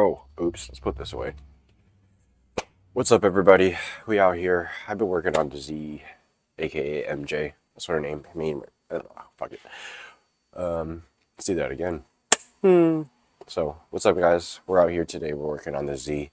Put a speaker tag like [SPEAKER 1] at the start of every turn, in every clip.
[SPEAKER 1] Oh, oops, let's put this away. What's up, everybody? We out here. I've been working on the Z, aka MJ. That's what her name. I mean, fuck it. Let's do that again. So, what's up, guys? We're out here today. We're working on the Z.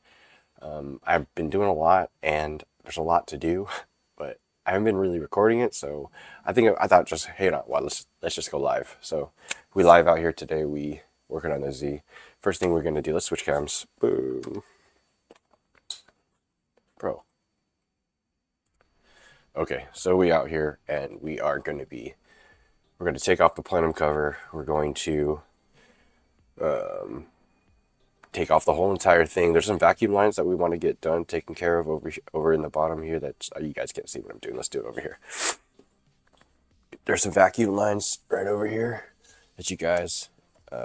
[SPEAKER 1] I've been doing a lot, and there's a lot to do, but I haven't been really recording it. So, I thought just hey, not what let's just go live. So, we live out here today. We working on the Z. First thing we're gonna do. Let's switch cams. Boom, bro. Okay, so we out here and we're going to take off the plenum cover. We're going to take off the whole entire thing. There's some vacuum lines that we want to get done, taken care of over in the bottom here. That's you guys can't see what I'm doing. Let's do it over here. There's some vacuum lines right over here that you guys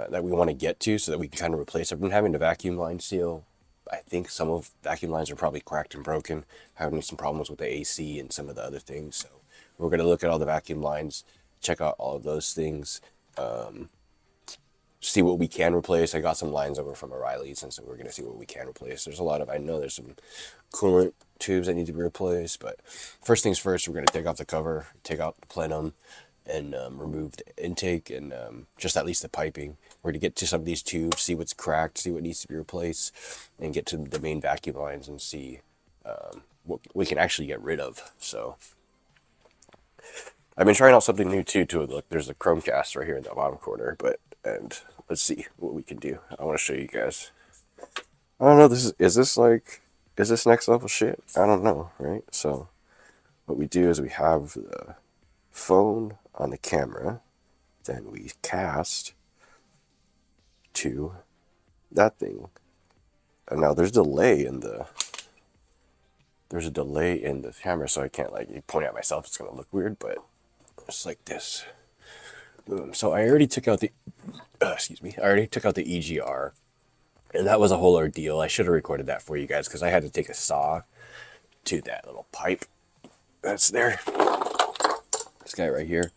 [SPEAKER 1] that we want to get to so that we can kind of replace. I've been having to vacuum line seal. I think some of vacuum lines are probably cracked and broken, having some problems with the AC and some of the other things. So we're going to look at all the vacuum lines, check out all of those things, see what we can replace. I got some lines over from O'Reilly's, and so we're going to see what we can replace. There's a lot of, I know there's some coolant tubes that need to be replaced, but first things first, we're going to take off the cover, take out the plenum, and remove the intake and just at least the piping. We're going to get to some of these tubes, see what's cracked, see what needs to be replaced, and get to the main vacuum lines and see what we can actually get rid of. So I've been trying out something new too. Look, there's a Chromecast right here in the bottom corner, and let's see what we can do. I want to show you guys. I don't know. Is this next level shit? I don't know, right? So what we do is we have the phone on the camera, then we cast to that thing. And now there's a delay in the camera, so I can't like point at myself. It's gonna look weird, but it's like this. Boom. So I already took out the excuse me. I already took out the EGR, and that was a whole ordeal. I should have recorded that for you guys because I had to take a saw to that little pipe that's there. This guy right here,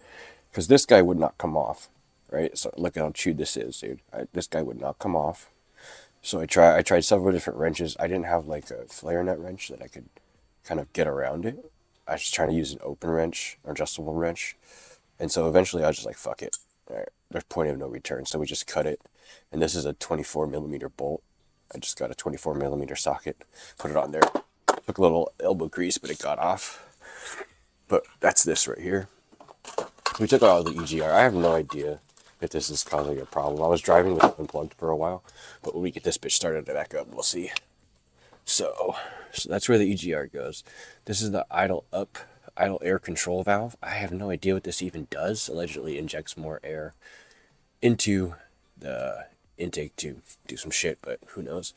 [SPEAKER 1] because this guy would not come off, right? So look how chewed this is, dude. This guy would not come off. So I tried several different wrenches. I didn't have like a flare nut wrench that I could kind of get around it. I was just trying to use an open wrench, or adjustable wrench. And so eventually I was just like, fuck it. All right, there's point of no return. So we just cut it. And this is a 24 millimeter bolt. I just got a 24 millimeter socket, put it on there. Took a little elbow grease, but it got off. But that's this right here. We took out all the EGR. I have no idea if this is causing a problem. I was driving with it unplugged for a while, but when we get this bitch started back up, we'll see. So that's where the EGR goes. This is the idle air control valve. I have no idea what this even does. Allegedly injects more air into the intake to do some shit, but who knows.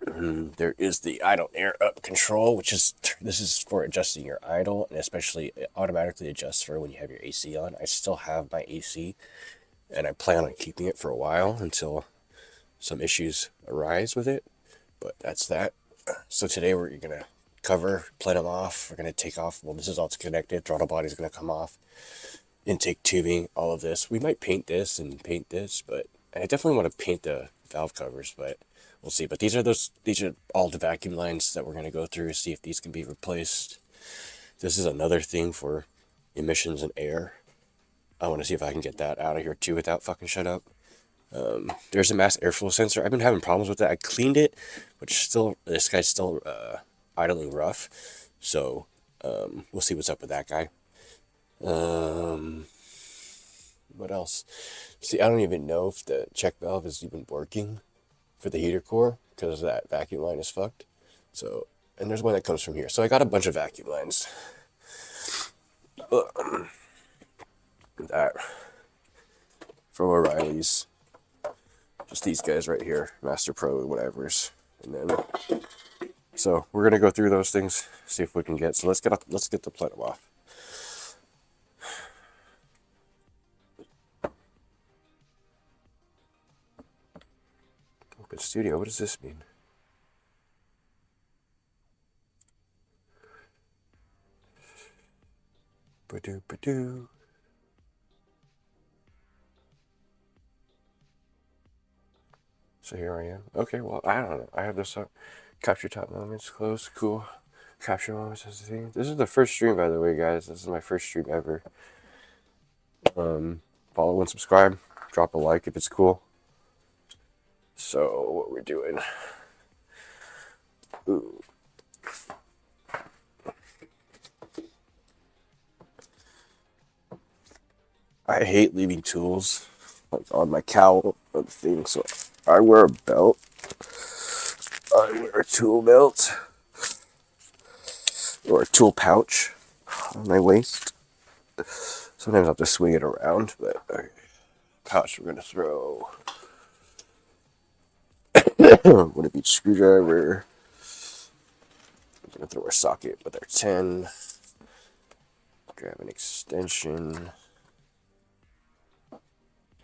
[SPEAKER 1] There is the idle air up control, this is for adjusting your idle, and especially it automatically adjusts for when you have your AC on. I still have my AC, and I plan on keeping it for a while until some issues arise with it, but that's that. So today we're going to cover, plenum off, we're going to take off, well, this is all connected, throttle body's going to come off, intake tubing, all of this. We might paint this and paint this, but I definitely want to paint the valve covers, but we'll see. But these are all the vacuum lines that we're going to go through, see if these can be replaced. This is another thing for emissions and air. I want to see if I can get that out of here too without fucking shut up. There's a mass airflow sensor. I've been having problems with that. I cleaned it, but this guy's still idling rough. So we'll see what's up with that guy. What else? See, I don't even know if the check valve is even working for the heater core because that vacuum line is fucked. So, and there's one that comes from here. So I got a bunch of vacuum lines. That from O'Reilly's. Just these guys right here, Master Pro, whatever's. And then, so we're gonna go through those things, see if we can get. So let's get the plenum off. Open Studio. What does this mean? Ba-do. So here I am. Okay, well, I don't know. I have this up. Capture top moments, close, cool. Capture moments as the thing. This is the first stream, by the way, guys. This is my first stream ever. Follow and subscribe. Drop a like if it's cool. So, what we're doing. Ooh. I hate leaving tools like on my cowl or thing, so I wear a belt. I wear a tool belt or a tool pouch on my waist. Sometimes I'll have to swing it around, but pouch we're gonna throw. Would it be screwdriver? We're gonna throw our socket with our 10. Grab an extension.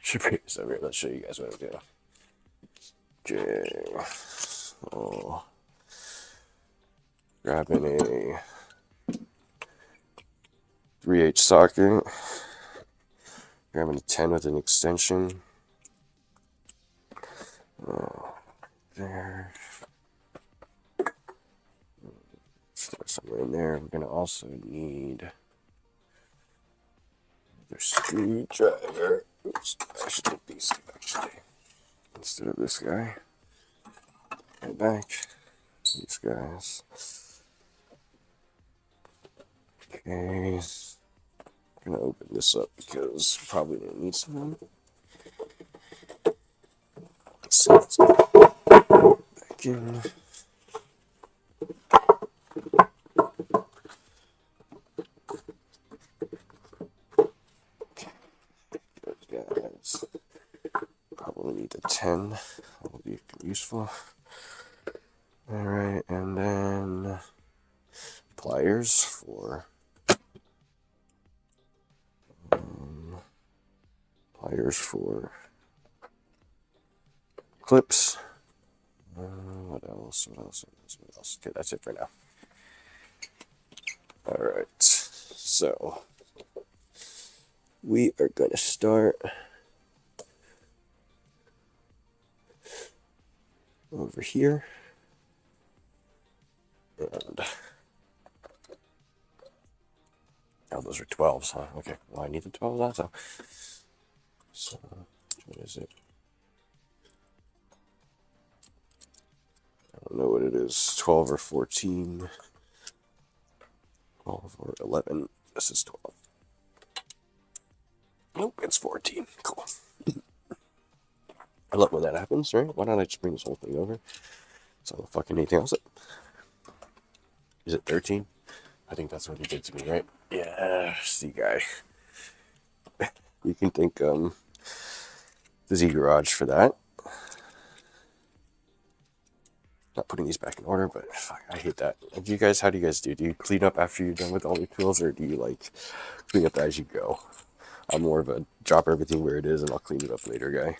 [SPEAKER 1] Should bring this over here. Let's show you guys what I'm doing. Okay. Oh. Grabbing a 3/8 socket. Grabbing a 10 with an extension. There. Throw somewhere in there. We're gonna also need another screwdriver. Oops, I should take these two actually instead of this guy. Right back. These guys. Okay. I'm gonna open this up because probably gonna need some. Let's see what's back in. Guys, probably need a 10. That will be useful. Alright, and then pliers for clips. What else? Okay, that's it for now. Alright, so we are going to start over here. And oh, those are 12s, huh? Okay, well, I need the 12s also. So, what is it? I don't know what it is, 12 or 14. 12 or 11. This is 12. Nope, it's 14. Cool. I love when that happens, right? Why don't I just bring this whole thing over? So I don't fucking anything else. Is it 13? I think that's what he did to me, right? Yeah, see, guy. You can thank the Z Garage for that. Not putting these back in order, but fuck, I hate that. How do you guys do? Do you clean up after you're done with all your tools, or do you like clean up as you go? I'm more of a drop everything where it is and I'll clean it up later guy.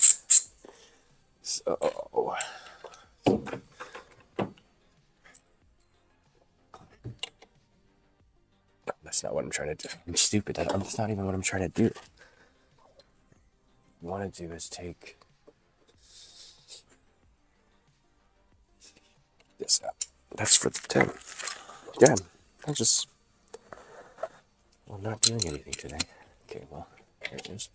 [SPEAKER 1] So that's not what I'm trying to do. I'm stupid. That's not even what I'm trying to do. What I want to do is take this out. That's for the 10. Yeah, I'm not doing anything today. Okay, well, here it is.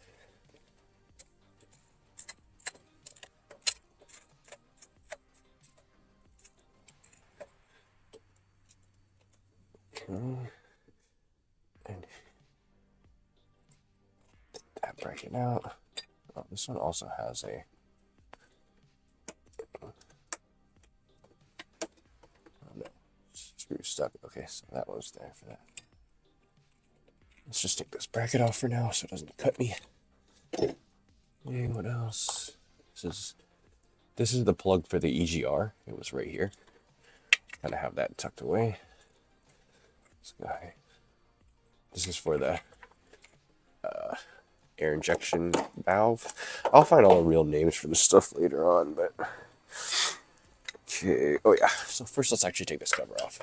[SPEAKER 1] Okay. And that bracket out. Oh, this one also has a. Oh no, screw stuck. Okay, so that one's there for that. Let's just take this bracket off for now so it doesn't cut me. Okay, what else? This is the plug for the EGR. It was right here. Kind of have that tucked away. This is for the air injection valve. I'll find all the real names for this stuff later on, but okay. Oh yeah. So first, let's actually take this cover off.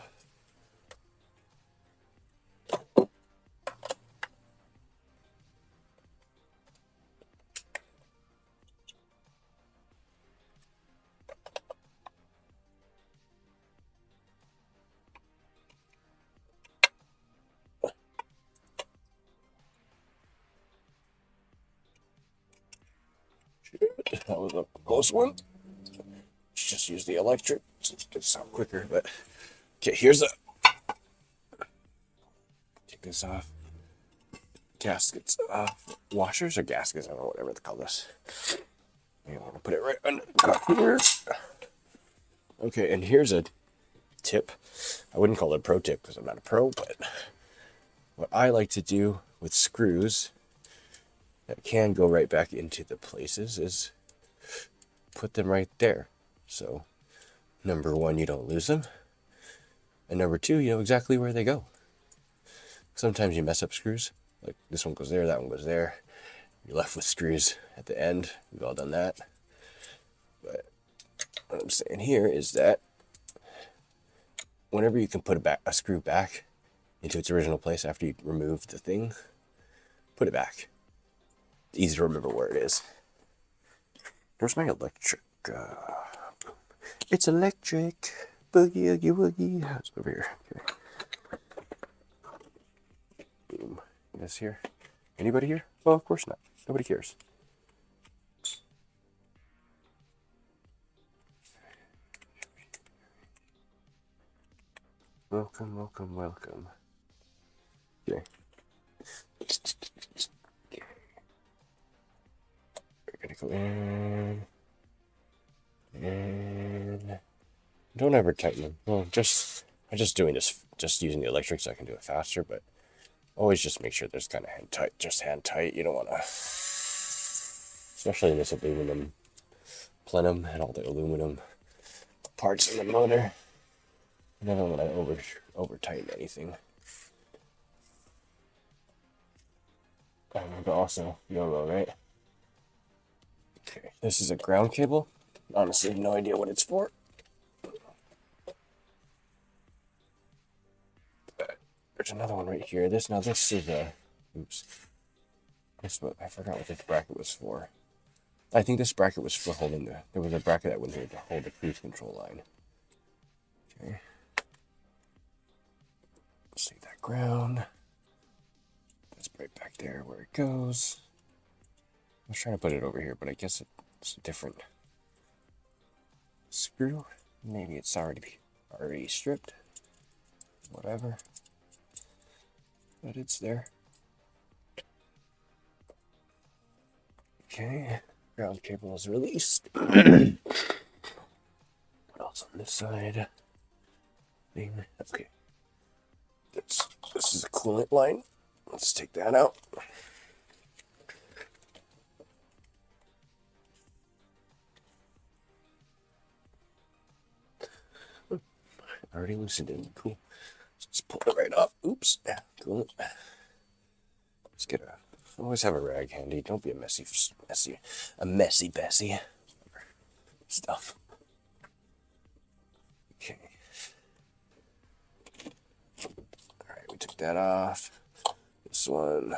[SPEAKER 1] That was a close one. Let's just use the electric. It sound quicker, but okay. Here's a. Take this off. Gaskets off. Washers or gaskets? I don't know, whatever they call this. I'm gonna put it right under here. Okay, and here's a tip. I wouldn't call it a pro tip because I'm not a pro, but what I like to do with screws that can go right back into the places is put them right there. So, number one, you don't lose them. And number two, you know exactly where they go. Sometimes you mess up screws. Like this one goes there, that one goes there. You're left with screws at the end. We've all done that. But what I'm saying here is that whenever you can put a screw back into its original place after you remove the thing, put it back. It's easy to remember where it is. There's my electric. It's electric. Boogie, oogie, woogie. It's over here. Okay. Boom. This here. Anybody here? Well, of course not. Nobody cares. Welcome, welcome, welcome. Okay. We're gonna go in. And don't ever tighten them. Well, I'm just doing this, just using the electric so I can do it faster, but always just make sure there's kind of hand tight. You don't want to, especially in this aluminum plenum and all the aluminum parts in the motor. I never want to over tighten anything. But also YOLO, right? Okay, this is a ground cable. Honestly, no idea what it's for. But there's another one right here. This is a. Oops. I forgot what this bracket was for. I think this bracket was for holding the. There was a bracket that went here to hold the cruise control line. Okay. See that ground. That's right back there where it goes. I was trying to put it over here, but I guess it's a different screw. Maybe it's already stripped. Whatever. But it's there. Okay. Ground cable is released. What else on this side? Okay. This is a coolant line. Let's take that out. I already loosened it. Cool. Let's pull it right up. Oops. Yeah, cool. Let's get always have a rag handy. Don't be a messy Bessie. Stuff. Okay. Alright, we took that off. This one.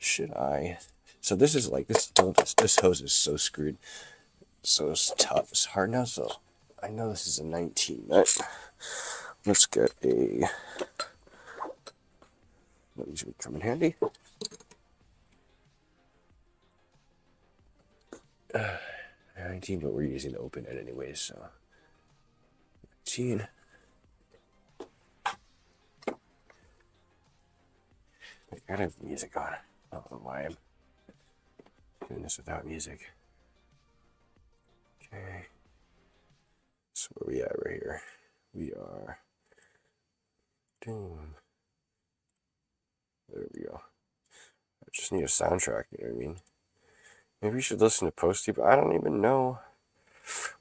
[SPEAKER 1] So this is like, this hose is so screwed. So it's tough. It's hard now, so I know this is a 19 nut. Let's get a. These would come in handy. 19, but we're using the open end anyways, so 19. I gotta have music on. I don't know why I'm doing this without music. Okay. So where we at right here? We are. Boom. There we go. I just need a soundtrack, you know what I mean? Maybe you should listen to Posty, but I don't even know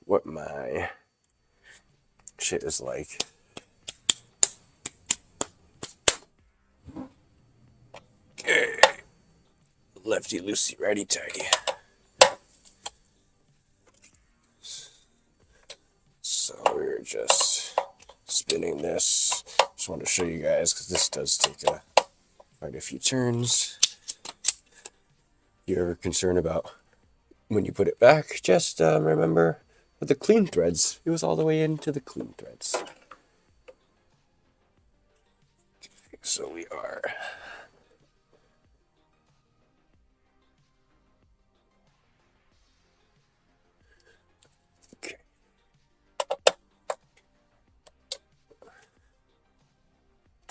[SPEAKER 1] what my shit is like. Okay. Lefty loosey, righty tighty. So we're just spinning this. Just wanted to show you guys because this does take quite a few turns. You're ever concerned about when you put it back, just remember with the clean threads, it was all the way into the clean threads. Okay, so we are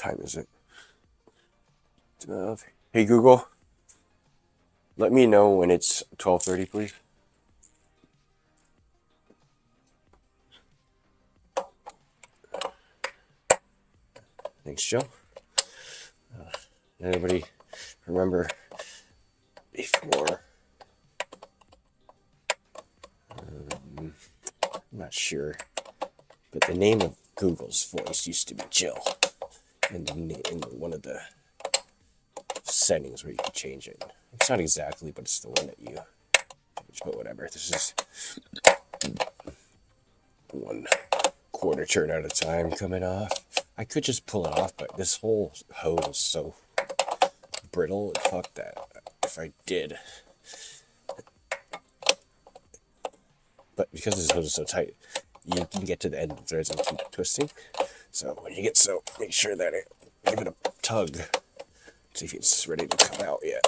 [SPEAKER 1] time is it? 12. Hey Google, let me know when it's 12:30, please. Thanks, Joe. Anybody remember before? I'm not sure, but the name of Google's voice used to be Jill, and in one of the settings where you can change it. It's not exactly, but it's the one that you change. But whatever. This is 1/4 turn at a time coming off. I could just pull it off, but this whole hose is so brittle, and fuck that. If I did. But because this hose is so tight, you can get to the end of the threads and keep twisting. So when you get so, make sure that give it a tug. See if it's ready to come out yet.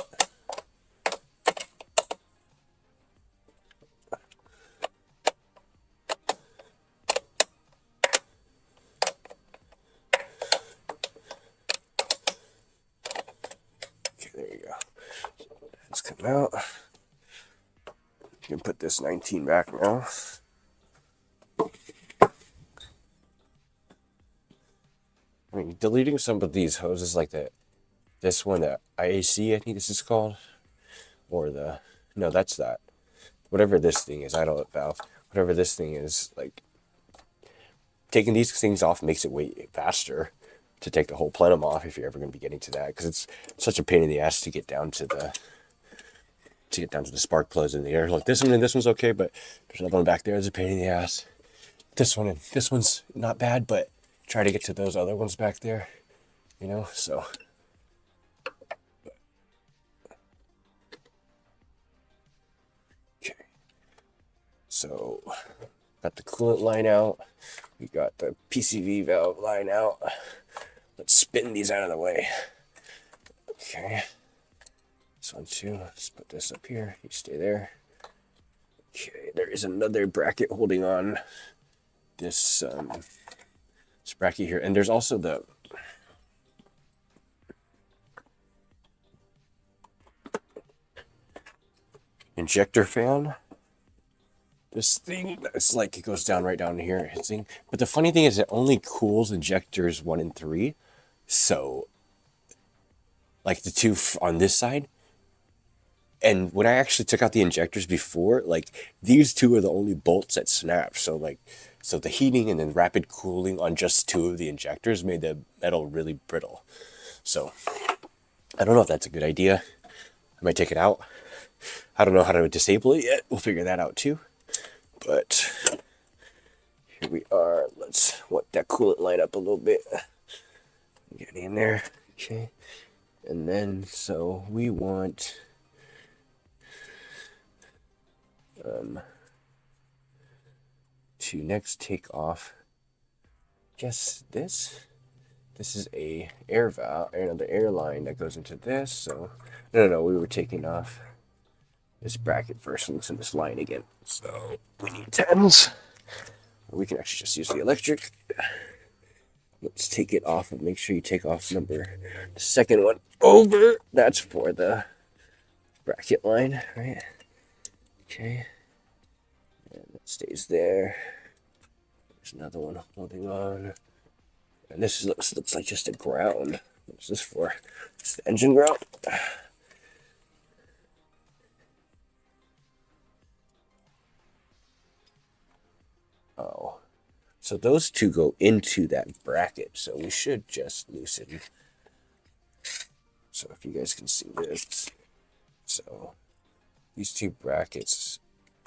[SPEAKER 1] Okay, there you go. It's come out. You can put this 19 back now. I mean, deleting some of these hoses like this one, the IAC, I think this is called, or no, that's that. Whatever this thing is, I don't know, valve. Whatever this thing is, like, taking these things off makes it way faster to take the whole plenum off if you're ever going to be getting to that, because it's such a pain in the ass to get down to the spark plugs in the air. Like this one and this one's okay, but there's another one back there that's a pain in the ass. This one and this one's not bad, but try to get to those other ones back there, you know, so. Okay. So, got the coolant line out. We got the PCV valve line out. Let's spin these out of the way. Okay. This one too. Let's put this up here. You stay there. Okay, there is another bracket holding on this bracket here, and there's also the injector fan. This thing, it's like it goes down right down here. But the funny thing is, it only cools injectors 1 and 3. So, like the two on this side. And when I actually took out the injectors before, like these two are the only bolts that snap. So the heating and then rapid cooling on just 2 of the injectors made the metal really brittle. So I don't know if that's a good idea. I might take it out. I don't know how to disable it yet. We'll figure that out too. But here we are. Let's want that coolant line up a little bit. Get in there. Okay. And then, so we want to next take off, guess this is a air valve, another air line that goes into this. So no, we were taking off this bracket first and listen to this line again. So we need 10s. We can actually just use the electric. Let's take it off and make sure you take off the second one over. That's for the bracket line, right? Okay. And it stays there. There's another one holding on. And this looks like just a ground. What's this for? It's the engine ground. Oh. So those two go into that bracket. So we should just loosen. So if you guys can see this. So these 2 brackets,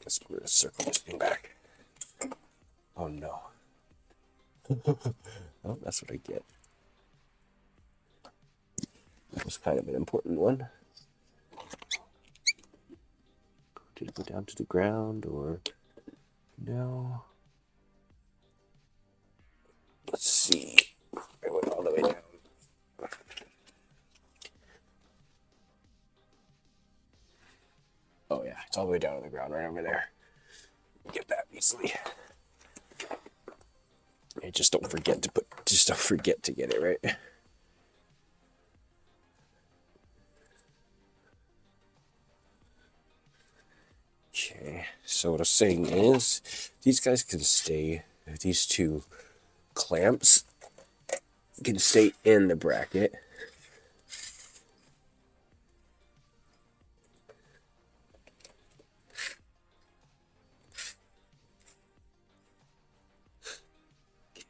[SPEAKER 1] guess we're gonna circle this thing back. Oh no. Oh, that's what I get. That was kind of an important one. Did it go down to the ground or no? Let's see. I went all the way down. Oh yeah, it's all the way down on the ground right over there. Get that easily. And just don't forget to get it right. Okay, so what I'm saying is these guys can stay, these two clamps can stay in the bracket.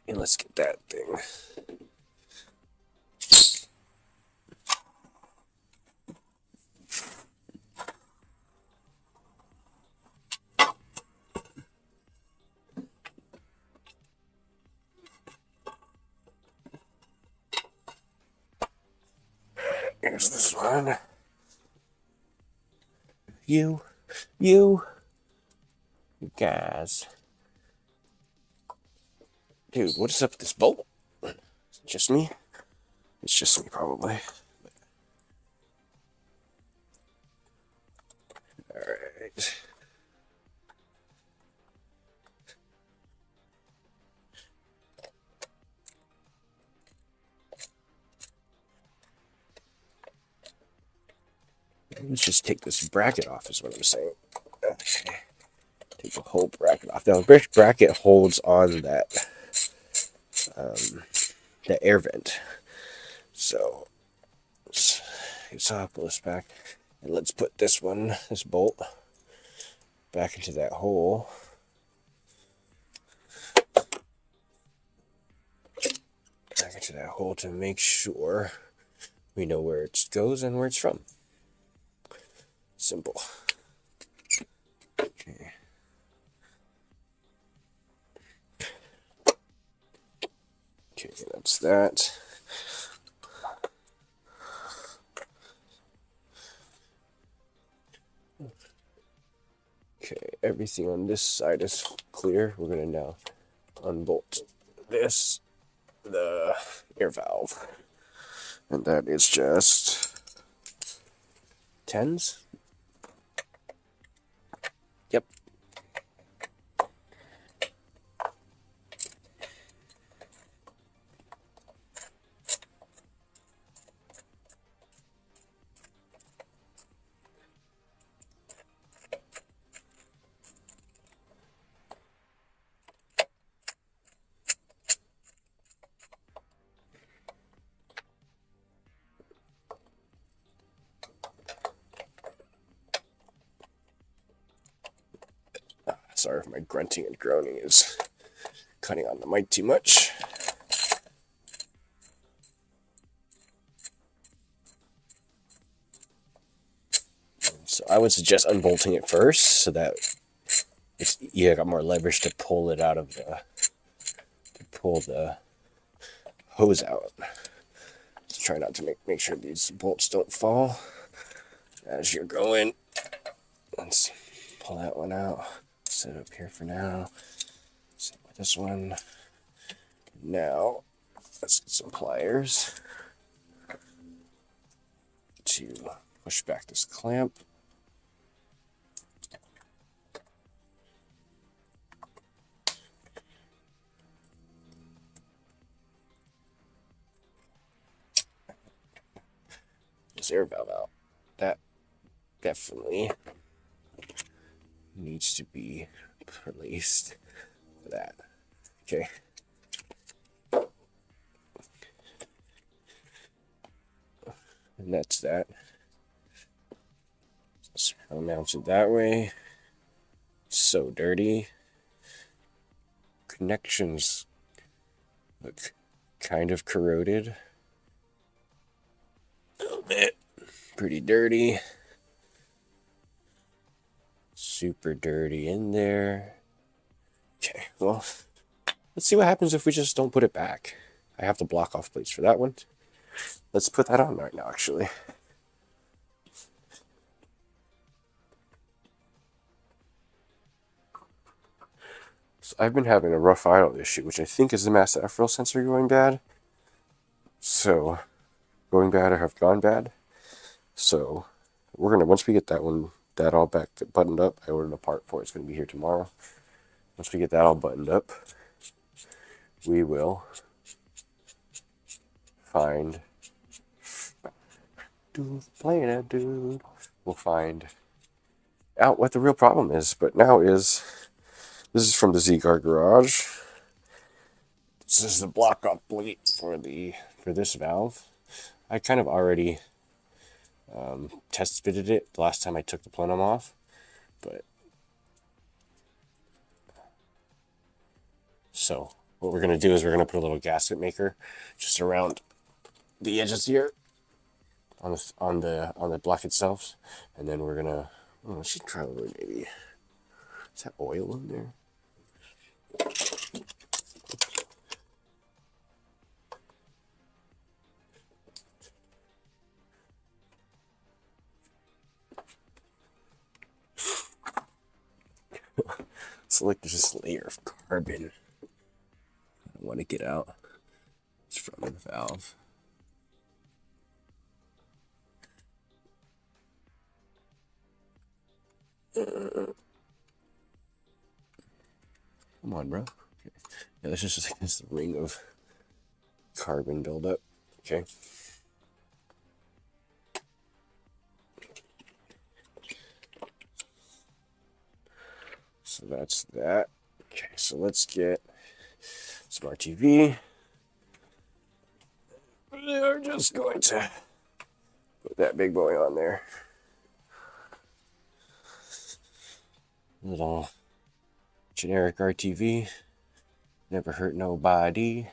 [SPEAKER 1] And let's get that thing. Here's this one. You guys. Dude, what is up with this bolt? Is it just me? It's just me, probably. Alright. Let's just take this bracket off, is what I'm saying. Okay. Take the whole bracket off. Now, the bracket holds on that the air vent. So, pull this back. And let's put this bolt, back into that hole. Back into that hole to make sure we know where it goes and where it's from. Simple. Okay. Okay, that's that. Okay, everything on this side is clear. We're going to now unbolt the air valve. And that is just 10s. Yep. Sorry if my grunting and groaning is cutting on the mic too much. So I would suggest unbolting it first so that you got more leverage to pull it out of pull the hose out. So try not to make sure these bolts don't fall as you're going. Let's pull that one out. Set it up here for now. Same with this one. Now, let's get some pliers to push back this clamp. This air valve out. That definitely needs to be released for that. Okay. And that's that. So I'll mount it that way. So dirty. Connections look kind of corroded. A little bit. Pretty dirty. Super dirty in there. Okay, well, let's see what happens if we just don't put it back. I have the block off plates for that one. Let's put that on right now, actually. So I've been having a rough idle issue, which I think is the mass FRL sensor going bad. So, going bad or have gone bad. So, we're going to, once we get that all back buttoned up, I ordered a part for it. It's going to be here tomorrow. Once we get that all buttoned up, we will find... We'll find out what the real problem is. But now is, this is from the Z-Car Garage. This is the block off plate for this valve. I kind of already test fitted it the last time I took the plenum off, but so what we're gonna do is we're gonna put a little gasket maker just around the edges here on the block itself, and then we're gonna, oh, she probably maybe, is that oil in there? It's like there's this layer of carbon I want to get out. It's from the valve. Come on, bro. Okay. Yeah, this is just like this ring of carbon buildup. Okay. So that's that. Okay, so let's get some RTV. We are just going to put that big boy on there. Little generic RTV. Never hurt nobody.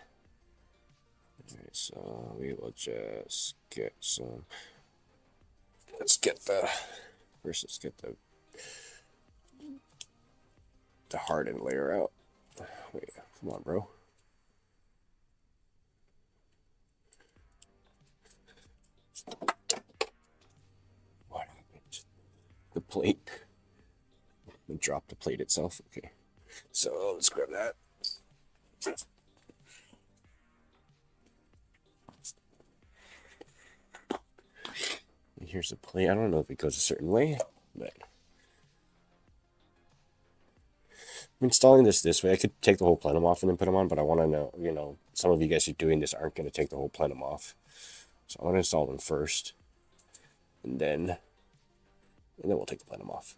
[SPEAKER 1] Okay, so we will just get some. Let's get the. First, let's get the hardened layer out. Wait, come on, bro. What happened? The plate. We dropped the plate itself. Okay, so let's grab that. And here's the plate. I don't know if it goes a certain way, but I'm installing this way. I could take the whole plenum off and then put them on, but I want to know, some of you guys who are doing this aren't going to take the whole plenum off. So I want to install them first, and then we'll take the plenum off.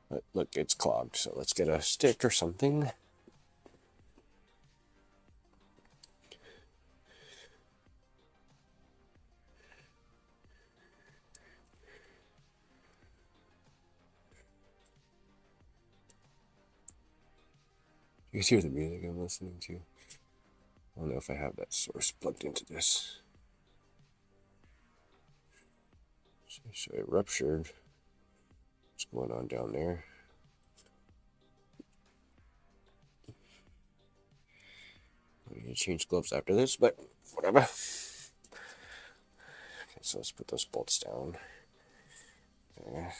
[SPEAKER 1] But look, it's clogged, so let's get a stick or something. You can hear the music I'm listening to. I don't know if I have that source plugged into this. So it ruptured. What's going on down there? I'm gonna change gloves after this, but whatever. Okay, so let's put those bolts down. There.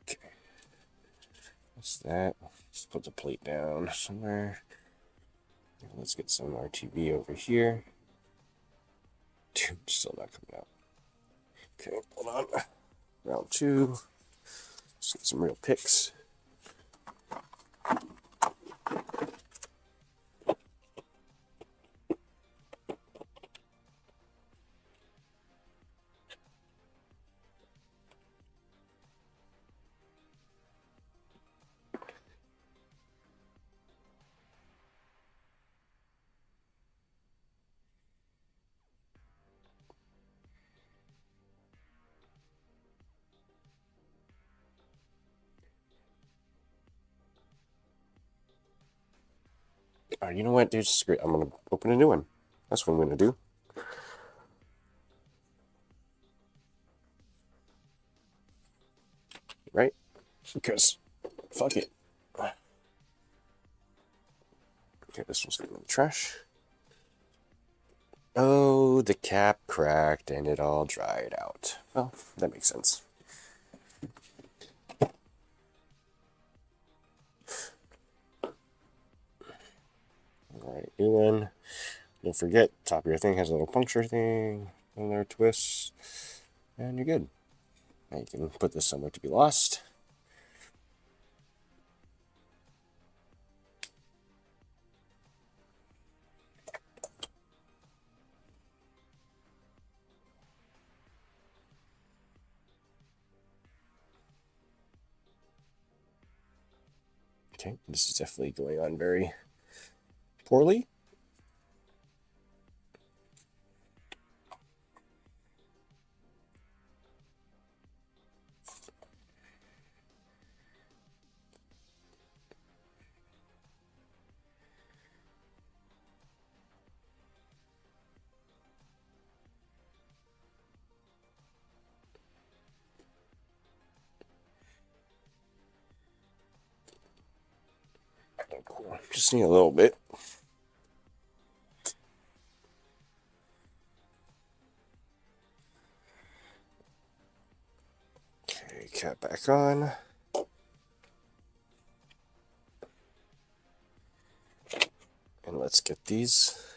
[SPEAKER 1] Okay. That's that. Let's put the plate down somewhere. Let's get some RTV over here. Dude, still not coming out. Okay, hold on. Round two. Let's get some real picks. All right, you know what, dude? Screw it. I'm gonna open a new one. That's what I'm gonna do. Right? Because fuck it. Okay, this one's going in the trash. Oh, the cap cracked and it all dried out. Well, that makes sense. Alright, new one. Don't forget, top of your thing has a little puncture thing, another twist, and you're good. Now you can put this somewhere to be lost. Okay, this is definitely going on very poorly. Cool. Just need a little bit. Okay, cap back on. And let's get these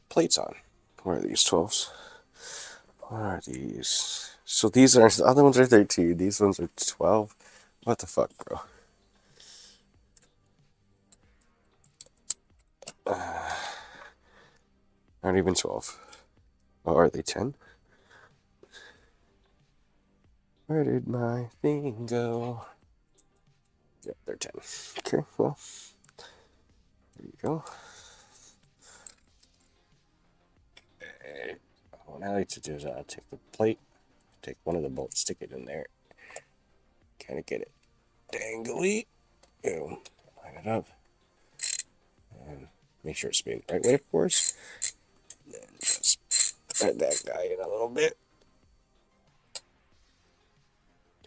[SPEAKER 1] plates on. Where are these 12s? What are these? So these are, the other ones are 13. These ones are 12. What the fuck, bro? Not even 12. Oh, are they 10? Where did my thing go? Yep, they're 10. Okay, well, there you go. And what I like to do is take the plate, take one of the bolts, stick it in there, kind of get it dangly. Boom. Line it up. And make sure it's spinning the right way, of course. Then just thread that guy in a little bit.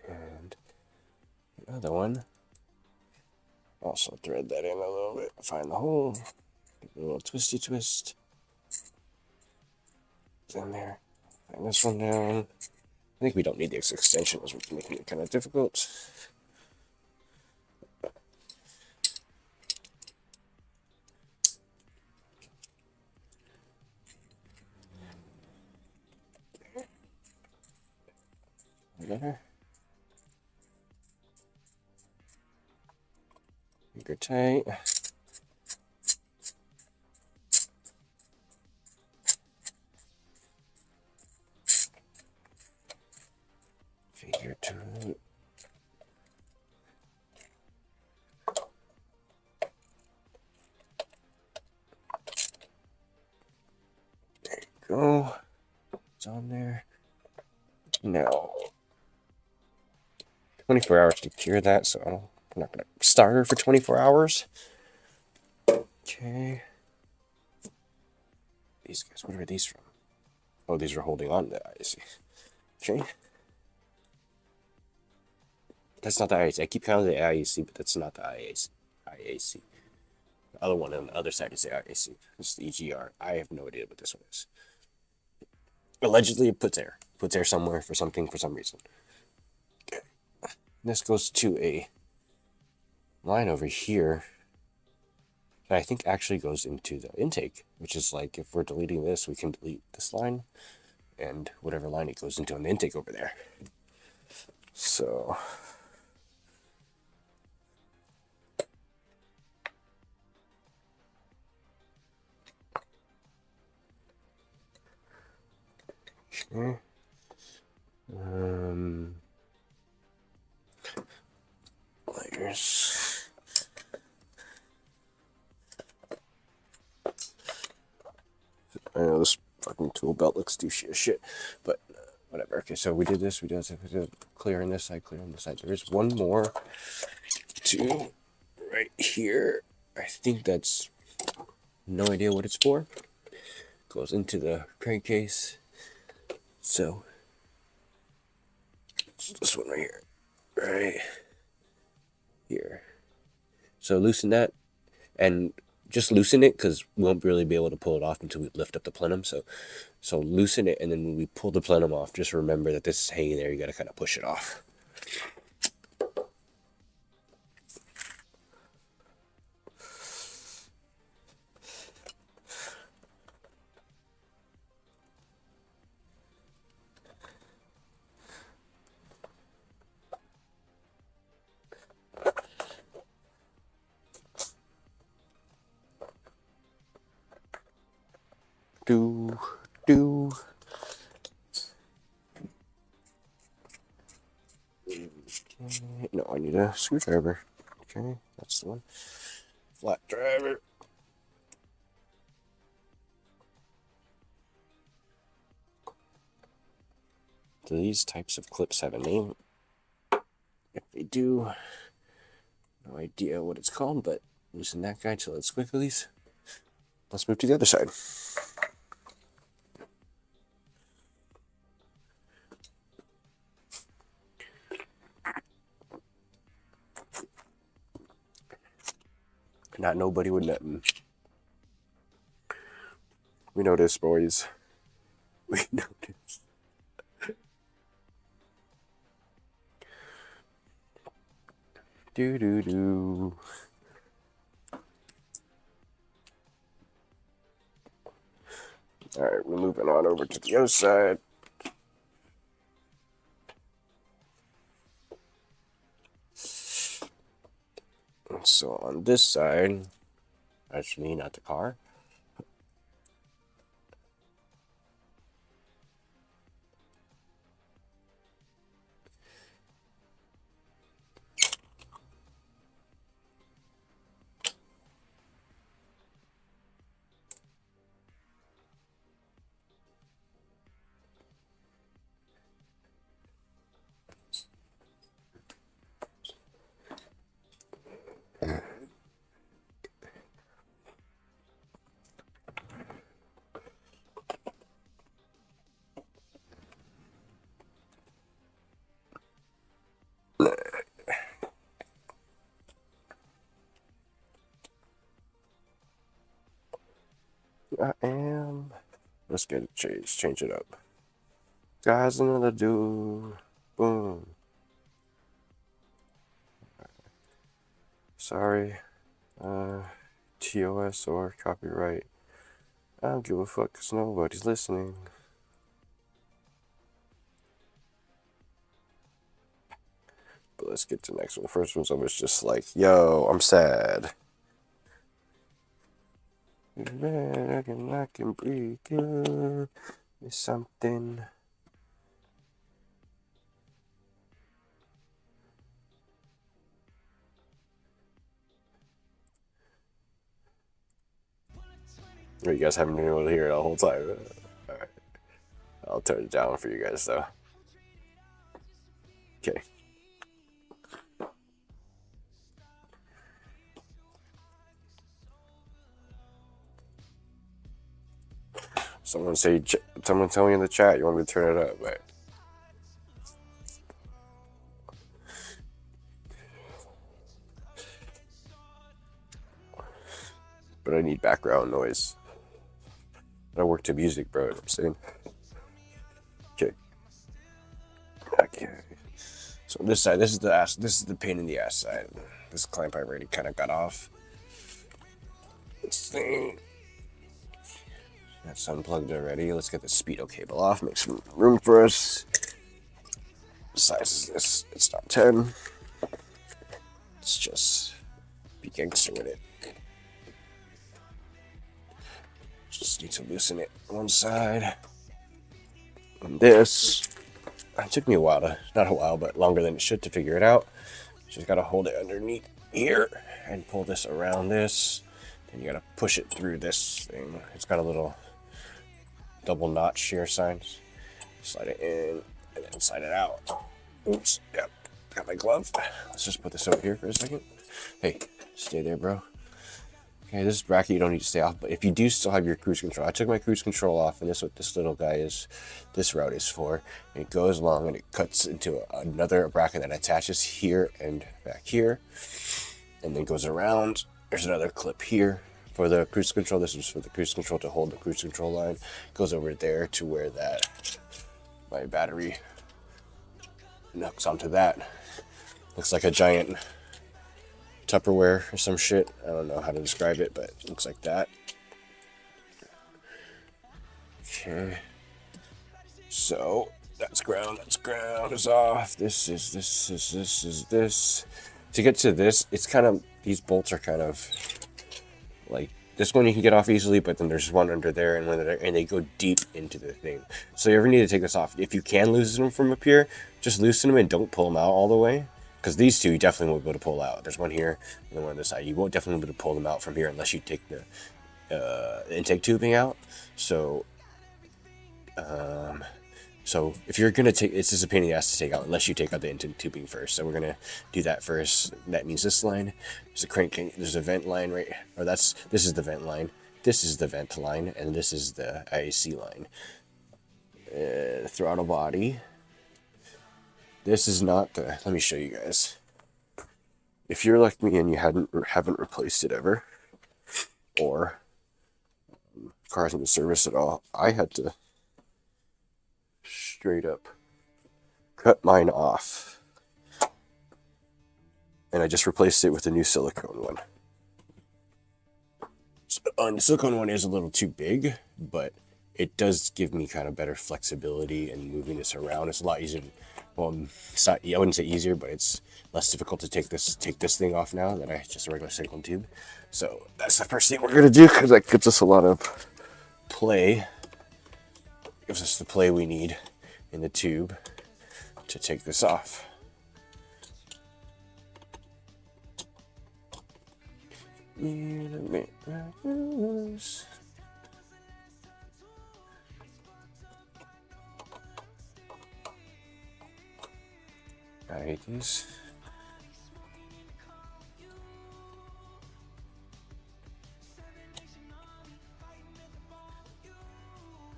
[SPEAKER 1] And the other one, also thread that in a little bit. Find the hole. Give it a little twisty twist. In there. Find this one down. I think we don't need the extension, as we're making it kind of difficult. There. Finger tight. Figure tight. There you go. It's on there. Now, 24 hours to cure that, so I'm not going to start her for 24 hours. Okay. These guys, what are these from? Oh, these are holding on to the IAC. Okay. That's not the IAC. I keep counting the IAC, but that's not the IAC. The other one on the other side is the IAC. This is the EGR. I have no idea what this one is. Allegedly, it puts air. Puts air somewhere for something for some reason. Okay. This goes to a line over here that I think actually goes into the intake, which is like if we're deleting this, we can delete this line and whatever line it goes into in the intake over there. So okay. Layers. I know this fucking tool belt looks douchey as shit, but whatever. Okay, so we did this. We did clear on this side, clear on this side. There is one more to right here. I think that's no idea what it's for. Goes into the crankcase. So it's this one right here, right here. So loosen that and just loosen it because we won't really be able to pull it off until we lift up the plenum. So loosen it, and then when we pull the plenum off, just remember that this is hanging there. You got to kind of push it off. Do. No, I need a screwdriver. Okay, that's the one. Flat driver. Do these types of clips have a name? If they do, no idea what it's called, but loosen that guy till it's squigglies. Let's move to the other side. Not nobody with nothing. We know this, boys. We know this. Do do do. All right, we're moving on over to the other side. So on this side, actually not the car. I am. Let's get it changed. Change it up. Guys, another do. Boom. Sorry. TOS or copyright. I don't give a fuck because nobody's listening. But let's get to the next one. The first one's always just like, yo, I'm sad. I can breathe. Give me something. You guys haven't been able to hear it the whole time. Alright. I'll turn it down for you guys though. Okay. Someone tell me in the chat you want me to turn it up, but I need background noise. I work to music, bro. You know what I'm saying. Okay. So on this side, this is the pain in the ass side. This clamp I already kind of got off. This thing. That's unplugged already. Let's get the speedo cable off. Make some room for us. What size is this? It's not 10. Let's just be gangster with it. Just need to loosen it one side. And this. It took me a while not a while, but longer than it should to figure it out. Just gotta hold it underneath here and pull this around this. Then you gotta push it through this thing. It's got a little double notch here sign. Slide it in and then slide it out. Oops, yep, got my glove. Let's just put this over here for a second. Hey, stay there, bro. Okay, this bracket you don't need to stay off, but if you do still have your cruise control, I took my cruise control off, and this is what this little guy is, this route is for. And it goes along and it cuts into another bracket that attaches here and back here, and then goes around. There's another clip here for the cruise control. This is for the cruise control to hold the cruise control line. Goes over there to where that my battery hooks onto that. Looks like a giant Tupperware or some shit. I don't know how to describe it, but it looks like that. Okay. So that's ground is off. This is this. To get to this, it's kind of, these bolts are kind of like, this one you can get off easily, but then there's one under there and one under there, and they go deep into the thing. So you ever need to take this off. If you can loosen them from up here, just loosen them and don't pull them out all the way. because these two you definitely won't be able to pull out. There's one here and one on this side. You won't definitely be able to pull them out from here unless you take the intake tubing out. So if you're gonna take, it's just a pain in the ass to take out unless you take out the intake tubing first. So we're gonna do that first. That means this line, there's a crank, there's a vent line right, or this is the vent line, this is the vent line, and this is the IAC line. Throttle body. This is not the. Let me show you guys. If you're like me and you haven't replaced it ever, or car hasn't been serviced at all, I had to straight up cut mine off, and I just replaced it with a new silicone one. So, the silicone one is a little too big, but it does give me kind of better flexibility and moving this around. It's a lot easier. Well, it's not, I wouldn't say easier, but it's less difficult to take this thing off now than just a regular silicone tube. So that's the first thing we're gonna do, because that gives us a lot of play. Gives us the play we need in the tube to take this off. I hate these.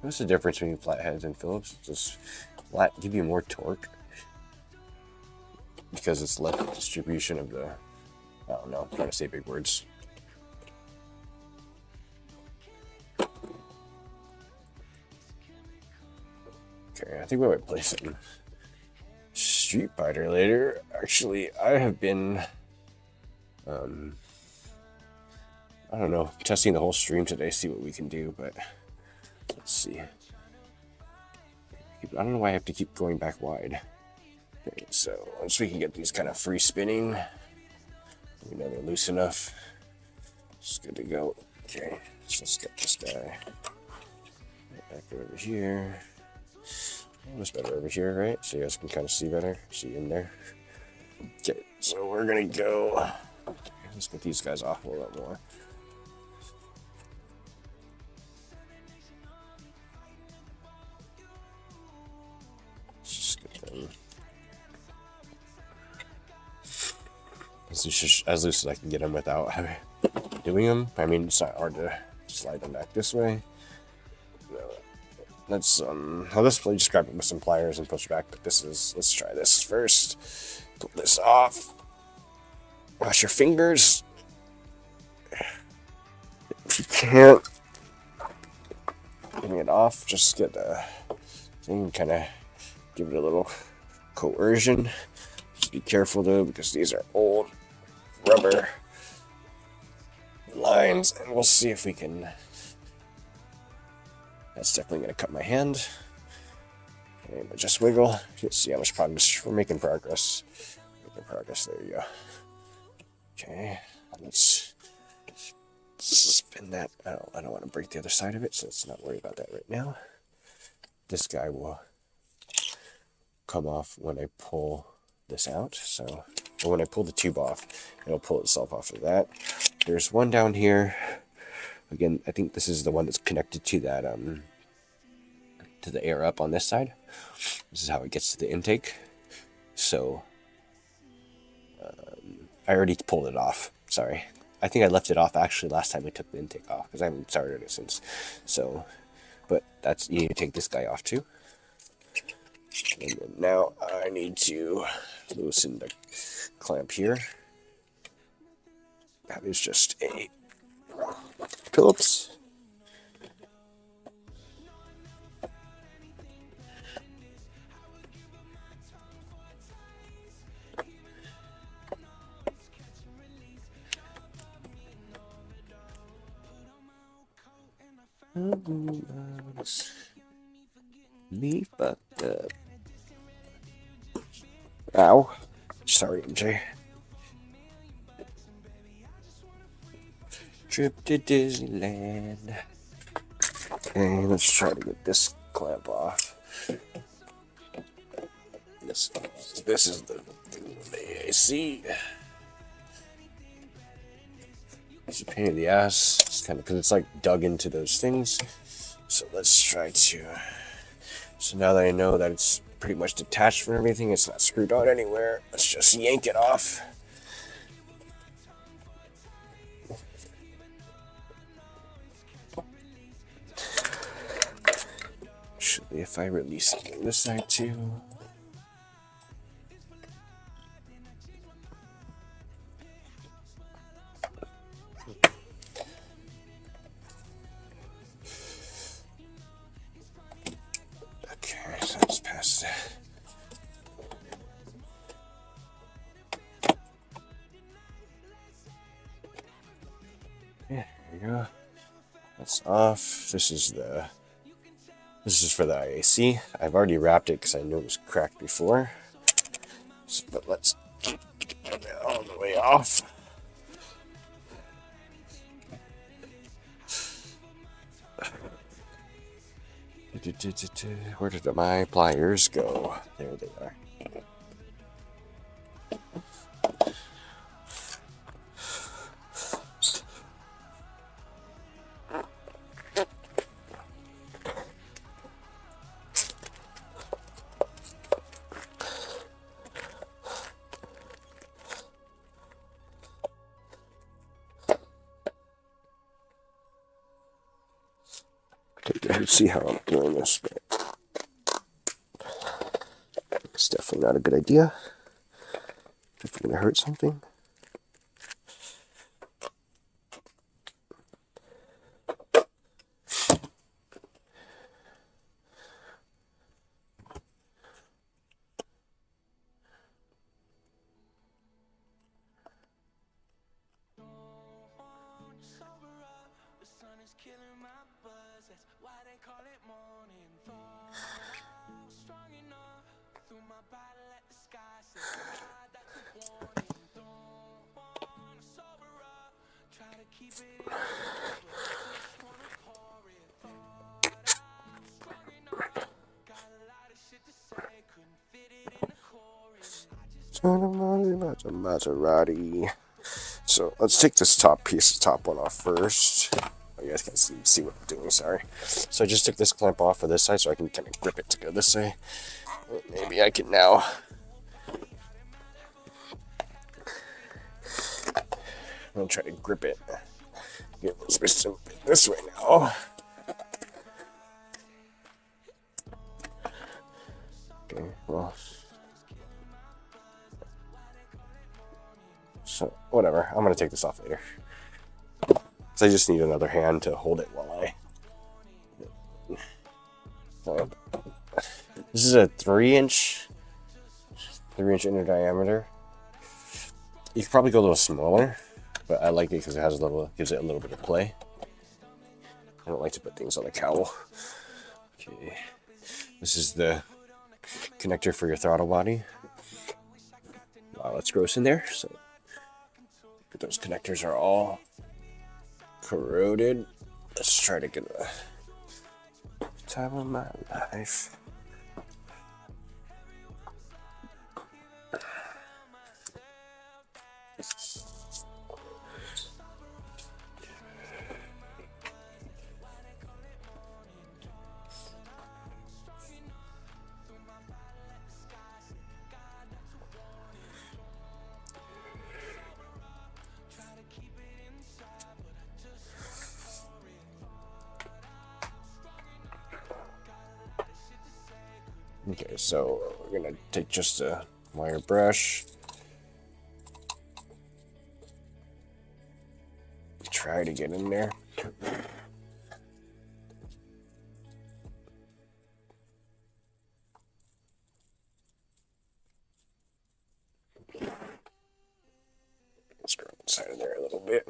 [SPEAKER 1] What's the difference between flatheads and Phillips? Just flat give you more torque because it's less distribution of the. I don't know. I'm trying to say big words. Okay, I think we might play some Street Fighter later. Actually, I have been, I don't know, testing the whole stream today, see what we can do, but let's see. I don't know why I have to keep going back wide. Okay, so once we can get these kind of free spinning, we know they're loose enough, it's good to go. Okay, so let's get this guy back over here. Almost better over here, right? So you guys can kind of see better. See in there. Okay, so we're gonna go. Let's get these guys off a little bit more. Let's just get them as loose as I can get them without doing them. I mean, it's not hard to slide them back this way. Let's just grab it with some pliers and push back, but let's try this first. Pull this off. Wash your fingers. If you can't getting it off, just get the thing, kind of give it a little coercion. Just be careful though, because these are old rubber lines, and we'll see if we can. That's definitely going to cut my hand. Okay, but just wiggle. You'll see how much progress we're making. Progress. There you go. Okay, let's spin that. I don't want to break the other side of it, so let's not worry about that right now. This guy will come off when I pull this out. So when I pull the tube off, it'll pull itself off of that. There's one down here. Again, I think this is the one that's connected to that, to the air up on this side. This is how it gets to the intake. So, I already pulled it off. Sorry. I think I left it off actually last time we took the intake off, because I haven't started it since. So, but you need to take this guy off too. And then now I need to loosen the clamp here. That is just a Phillips. Me fucked up. Ow. Sorry, MJ. Trip to Disneyland. Okay, let's try to get this clamp off. This is the AC. It's a pain in the ass. It's kind of because it's like dug into those things. So let's try to. So now that I know that it's pretty much detached from everything, it's not screwed on anywhere. Let's just yank it off. Should be if I release it on this side too. Okay, so let's pass that. Yeah, there you go. That's off. This is for the IAC. I've already wrapped it because I knew it was cracked before. So, but let's get it all the way off. Where did my pliers go? There they are. Let's see how I'm doing this, but it's definitely not a good idea. If you're gonna hurt something. Maserati. So let's take this top one off first. Oh, you guys can see what I'm doing, sorry. So I just took this clamp off for this side so I can kind of grip it to go this way. Maybe I can now. I'm gonna try to grip it. Get this way now. Okay, well. So, whatever. I'm going to take this off later. So I just need another hand to hold it while I... So, this is a 3-inch inner diameter. You could probably go a little smaller, but I like it because it has gives it a little bit of play. I don't like to put things on the cowl. Okay. This is the connector for your throttle body. Wow, that's gross in there. So those connectors are all corroded. Let's try to get a time of my life. Okay, so we're gonna take just a wire brush. Try to get in there. Let's go inside of there a little bit.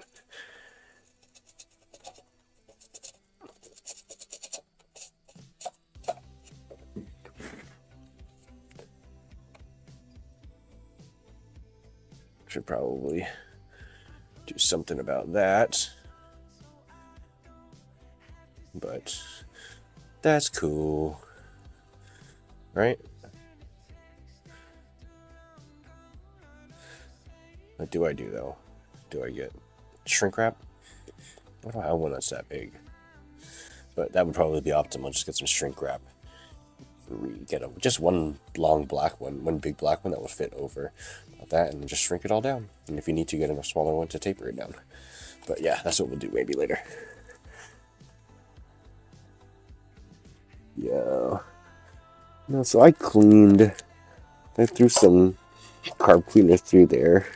[SPEAKER 1] Should probably do something about that. But that's cool. Right? What do I do though? Do I get shrink wrap? I don't have one that's that big. But that would probably be optimal. Just get some shrink wrap. Get just one long black one, one big black one that will fit over that, and just shrink it all down. And if you need to, get a smaller one to taper it down. But yeah, that's what we'll do maybe later. Yeah. No, so I threw some carb cleaner through there.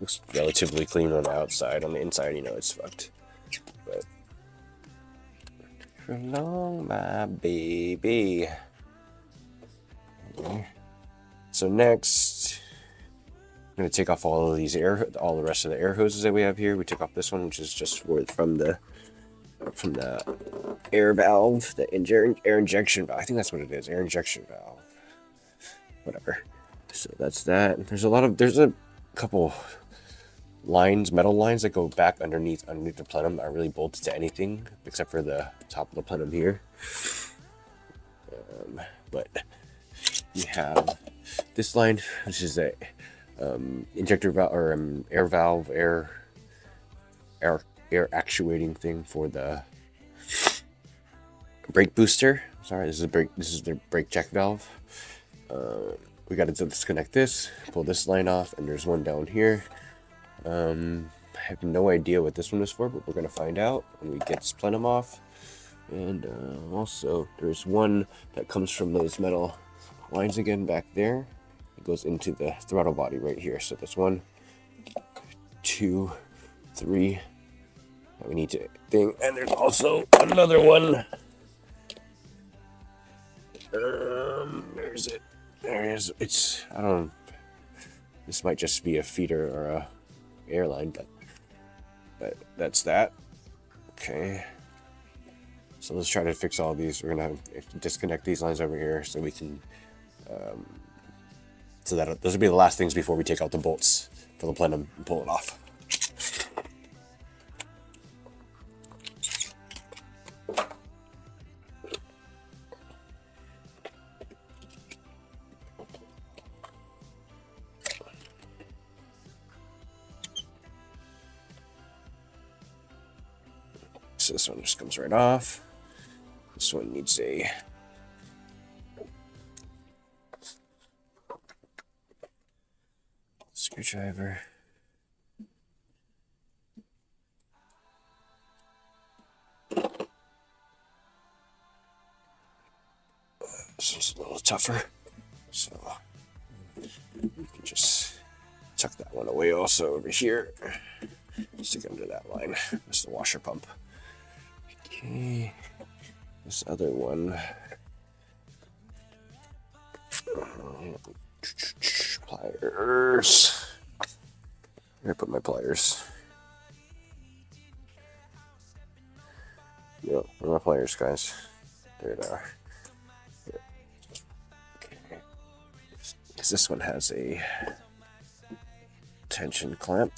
[SPEAKER 1] Looks relatively clean on the outside. On the inside, you know, it's fucked. But for long, my baby. Okay. So next, I'm gonna take off all of these all the rest of the air hoses that we have here. We took off this one, which is just from the air valve, the air injection valve. I think that's what it is, air injection valve. Whatever. So that's that. There's a couple lines, metal lines that go back underneath the plenum. Aren't really bolted to anything except for the top of the plenum here. But you have this line, which is a injector valve or air valve, air actuating thing for the brake booster. Sorry, this is the brake check valve. We got to disconnect this, pull this line off, and there's one down here. I have no idea what this one is for, but we're gonna find out when we get this plenum off. And also, there's one that comes from those metal lines again back there. It goes into the throttle body right here. So there's 1, 2, 3 that we need to think, and there's also another one. There's it. There it is. It's, I don't know. This might just be a feeder or a airline, but that's that. Okay. So let's try to fix all these. We're gonna disconnect these lines over here so we can. So that those will be the last things before we take out the bolts for the plenum and pull it off. So this one just comes right off. This one needs a screwdriver. This one's a little tougher, so you can just tuck that one away also over here. Stick under that line. That's the washer pump. Okay, this other one. Pliers. Where I put my pliers? Yep, where are my pliers, guys? There they are. Okay. Because this one has a tension clamp.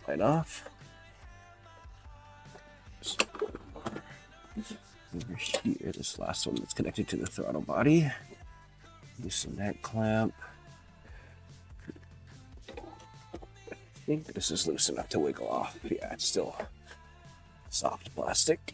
[SPEAKER 1] Line off. Over here, this last one that's connected to the throttle body. Loosen that clamp. I think this is loose enough to wiggle off. Yeah, it's still soft plastic.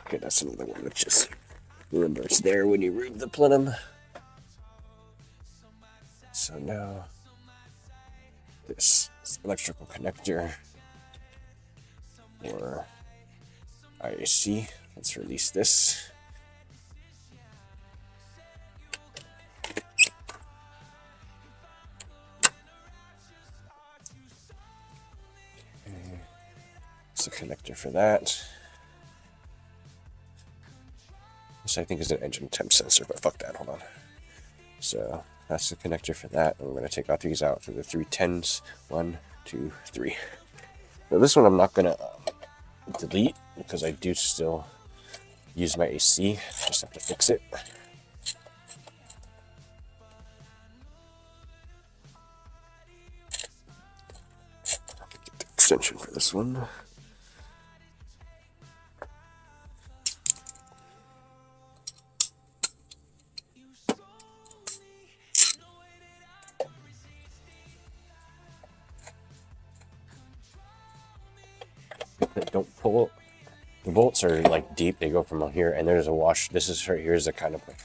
[SPEAKER 1] Okay, that's another one which just remember it's there when you remove the plenum. So now this electrical connector or IAC. Let's release this. Okay. It's a connector for that. This I think is an engine temp sensor, but fuck that, hold on. So That's the connector for that. And we're going to take out these out for the 310s. 1, 2, 3. Now this one I'm not going to delete because I do still use my AC. Just have to fix it. Get the extension for this one. Don't pull. The bolts are like deep. They go from on here, and there's a wash. This is right here is a kind of like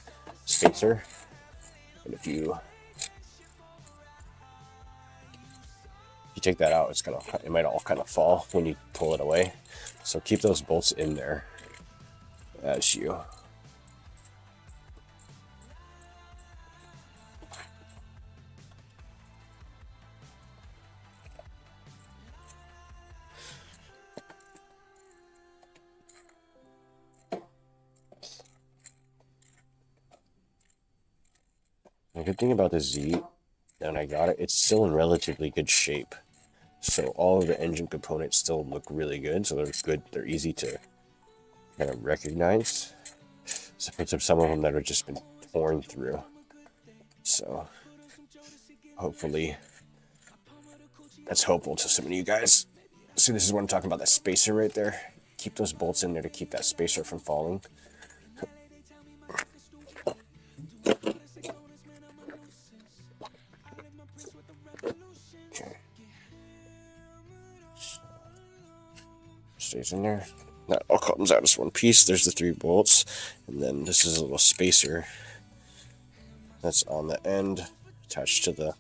[SPEAKER 1] spacer. And if you take that out, it might all kind of fall when you pull it away. So keep those bolts in there as you. The good thing about the Z, and I got it, it's still in relatively good shape. So all of the engine components still look really good. So they're good. They're easy to kind of recognize. So there's some of them that have just been torn through. So hopefully that's hopeful to some of you guys. See, this is what I'm talking about, that spacer right there. Keep those bolts in there to keep that spacer from falling. Okay. Stays in there. That all comes out as one piece. There's the 3 bolts. And then this is a little spacer that's on the end attached to the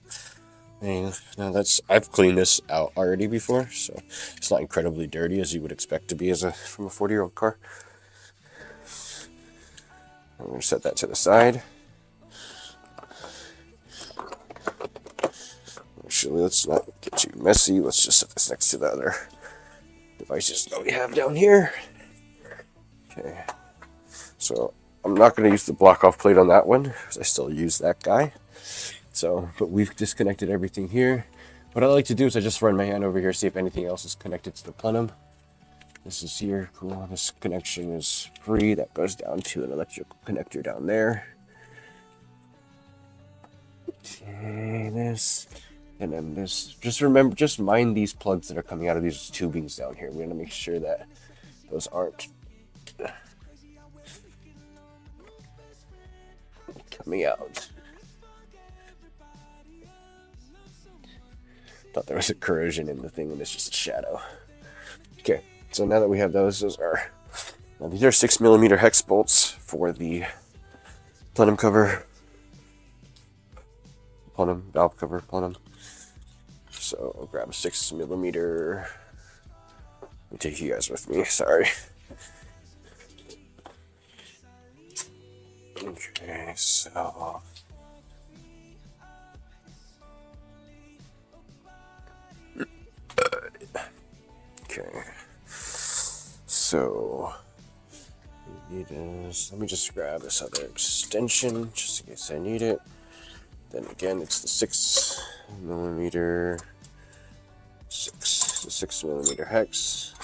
[SPEAKER 1] thing. Now I've cleaned this out already before, so it's not incredibly dirty as you would expect to be from a 40-year-old car. I'm going to set that to the side. Actually, let's not get too messy. Let's just set this next to the other devices that we have down here. Okay. So I'm not going to use the block off plate on that one because I still use that guy. So, but we've disconnected everything here. What I like to do is I just run my hand over here, see if anything else is connected to the plenum. This is here, cool. This connection is free. That goes down to an electrical connector down there. Okay, this. And then this, just mind these plugs that are coming out of these tubings down here. We're going to make sure that those aren't coming out. Thought there was a corrosion in the thing and it's just a shadow. Okay, so now that we have these are 6mm hex bolts for the plenum cover. Valve cover plenum. So I'll grab a 6mm. Let me take you guys with me, sorry. Okay, so okay. So we need this. Let me just grab this other extension just in case I need it. Then again, it's the 6mm, the 6mm hex.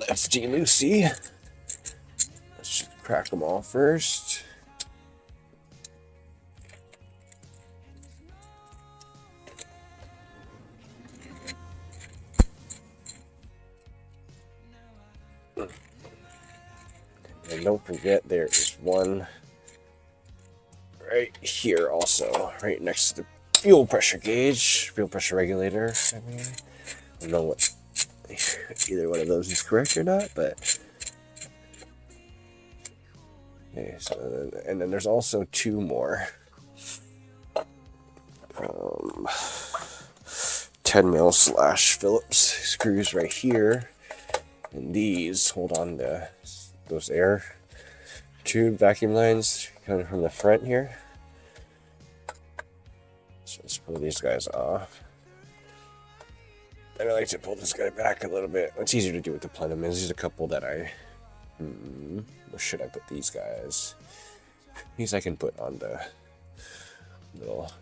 [SPEAKER 1] Let's de-Lucy. Let's just crack them all first. And don't forget, there is one right here also, right next to the fuel pressure gauge, fuel pressure regulator. I mean, I don't know what either one of those is correct or not, but okay. So, and then there's also two more. 10 mil slash Phillips screws right here, and these hold on to those air tube vacuum lines coming from the front here. So let's pull these guys off. And I like to pull this guy back a little bit. It's easier to do with the plenum. There's a couple that where should I put these guys? These I can put on the little,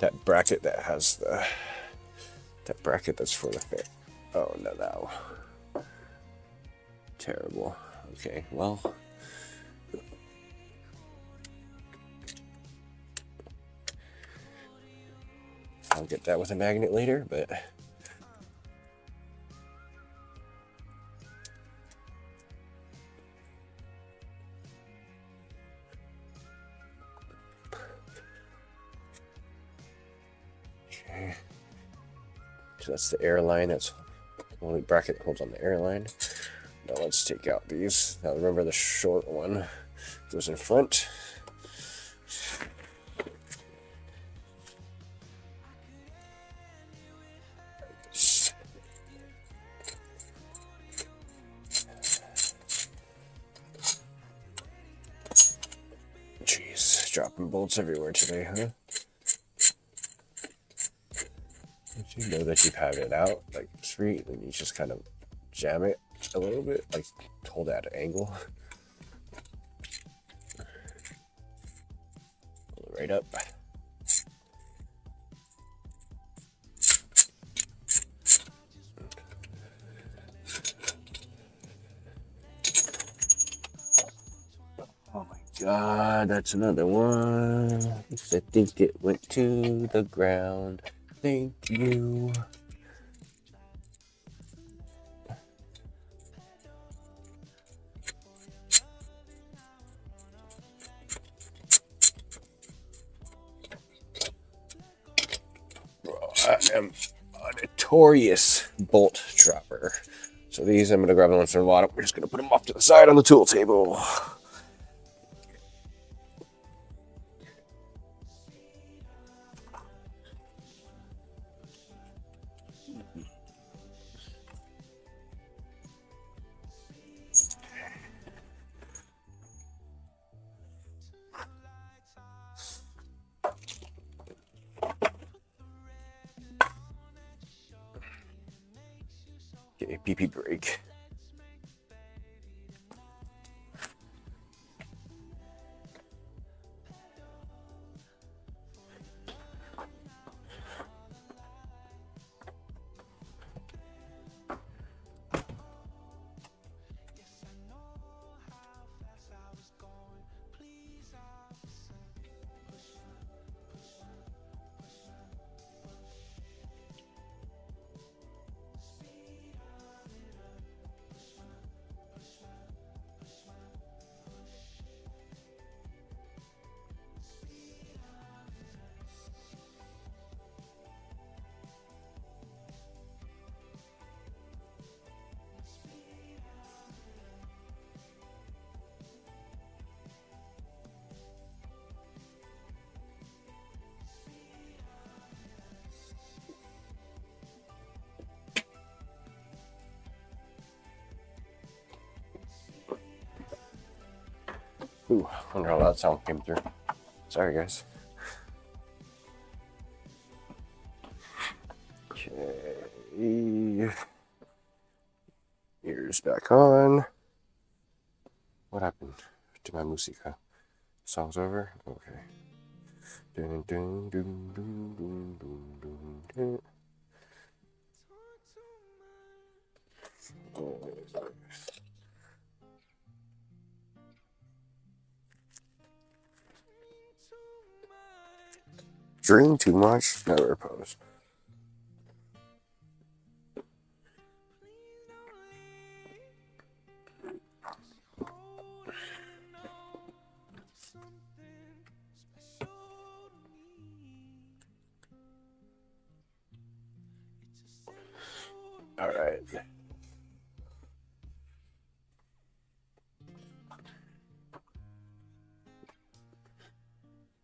[SPEAKER 1] that bracket that has that bracket that's for the fit. Oh no. Terrible. Okay, well. I'll get that with a magnet later, but okay. So that's the airline. That's the only bracket that holds on the airline. Now let's take out these. Now remember, the short one goes in front. Jeez, dropping bolts everywhere today, huh? Did you know that you have it out like straight and you just kind of jam it a little bit, like hold it at an angle? Pull it right up. Oh my god, that's another one. I think it went to the ground. Thank you. Bro, I am a notorious bolt dropper. So these I'm going to grab the ones from the bottom. We're just going to put them off to the side on the tool table. Okay, PP brake. Ooh, I wonder how that sound came through. Sorry, guys. Okay. Ears back on. What happened to my musica? Song's over? Okay. Dun, dun, dun, dun, dun, dun, dun. Drink too much, never repose.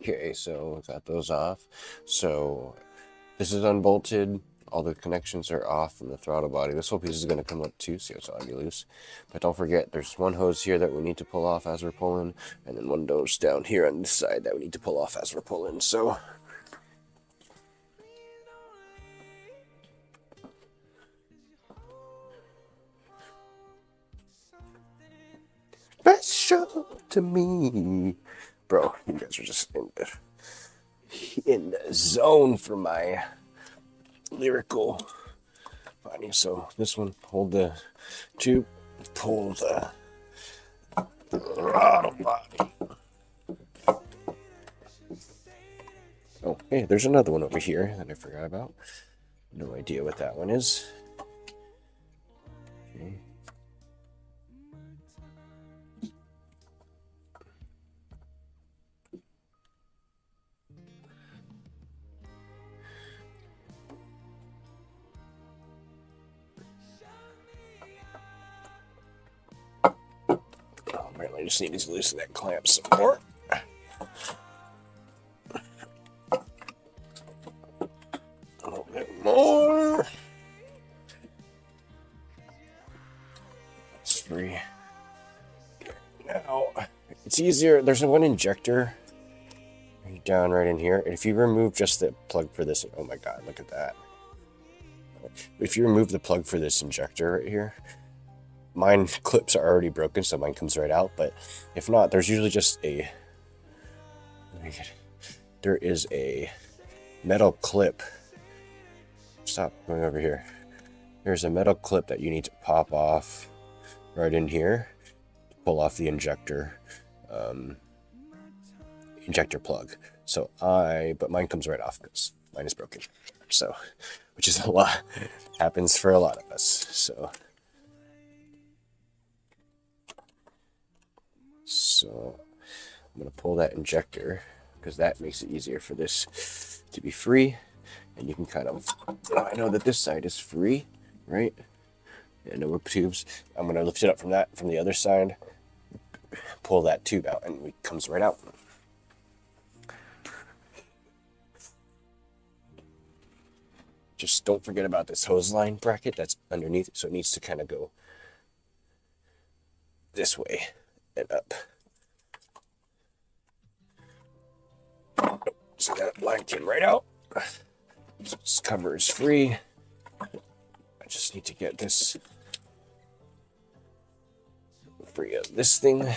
[SPEAKER 1] Okay, so got those off. So this is unbolted. All the connections are off from the throttle body. This whole piece is going to come up too, so it's already loose. But don't forget, there's one hose here that we need to pull off as we're pulling, and then one hose down here on this side that we need to pull off as we're pulling. So special to me. Bro, you guys are just in the zone for my lyrical body. So this one, hold the tube, pull the throttle body. Oh, hey, there's another one over here that I forgot about. No idea what that one is. Okay. Apparently I just need to loosen that clamp some more. A little bit more. That's free. Now, it's easier. There's one injector down right in here. And if you remove just the plug for this, oh my god, look at that. If you remove the plug for this injector right here, mine clips are already broken, so mine comes right out. But if not, there's usually just there is a metal clip. Stop going over here. There's a metal clip that you need to pop off right in here to pull off the injector plug. So but mine comes right off because mine is broken. So, which is a lot, happens for a lot of us. So I'm gonna pull that injector because that makes it easier for this to be free, and you can kind of, I know that this side is free, right? Yeah, no tubes. I'm gonna lift it up from the other side, pull that tube out, and it comes right out. Just don't forget about this hose line bracket that's underneath, so it needs to kind of go this way and up. So that line came right out. So this cover is free. I just need to get this free of this thing.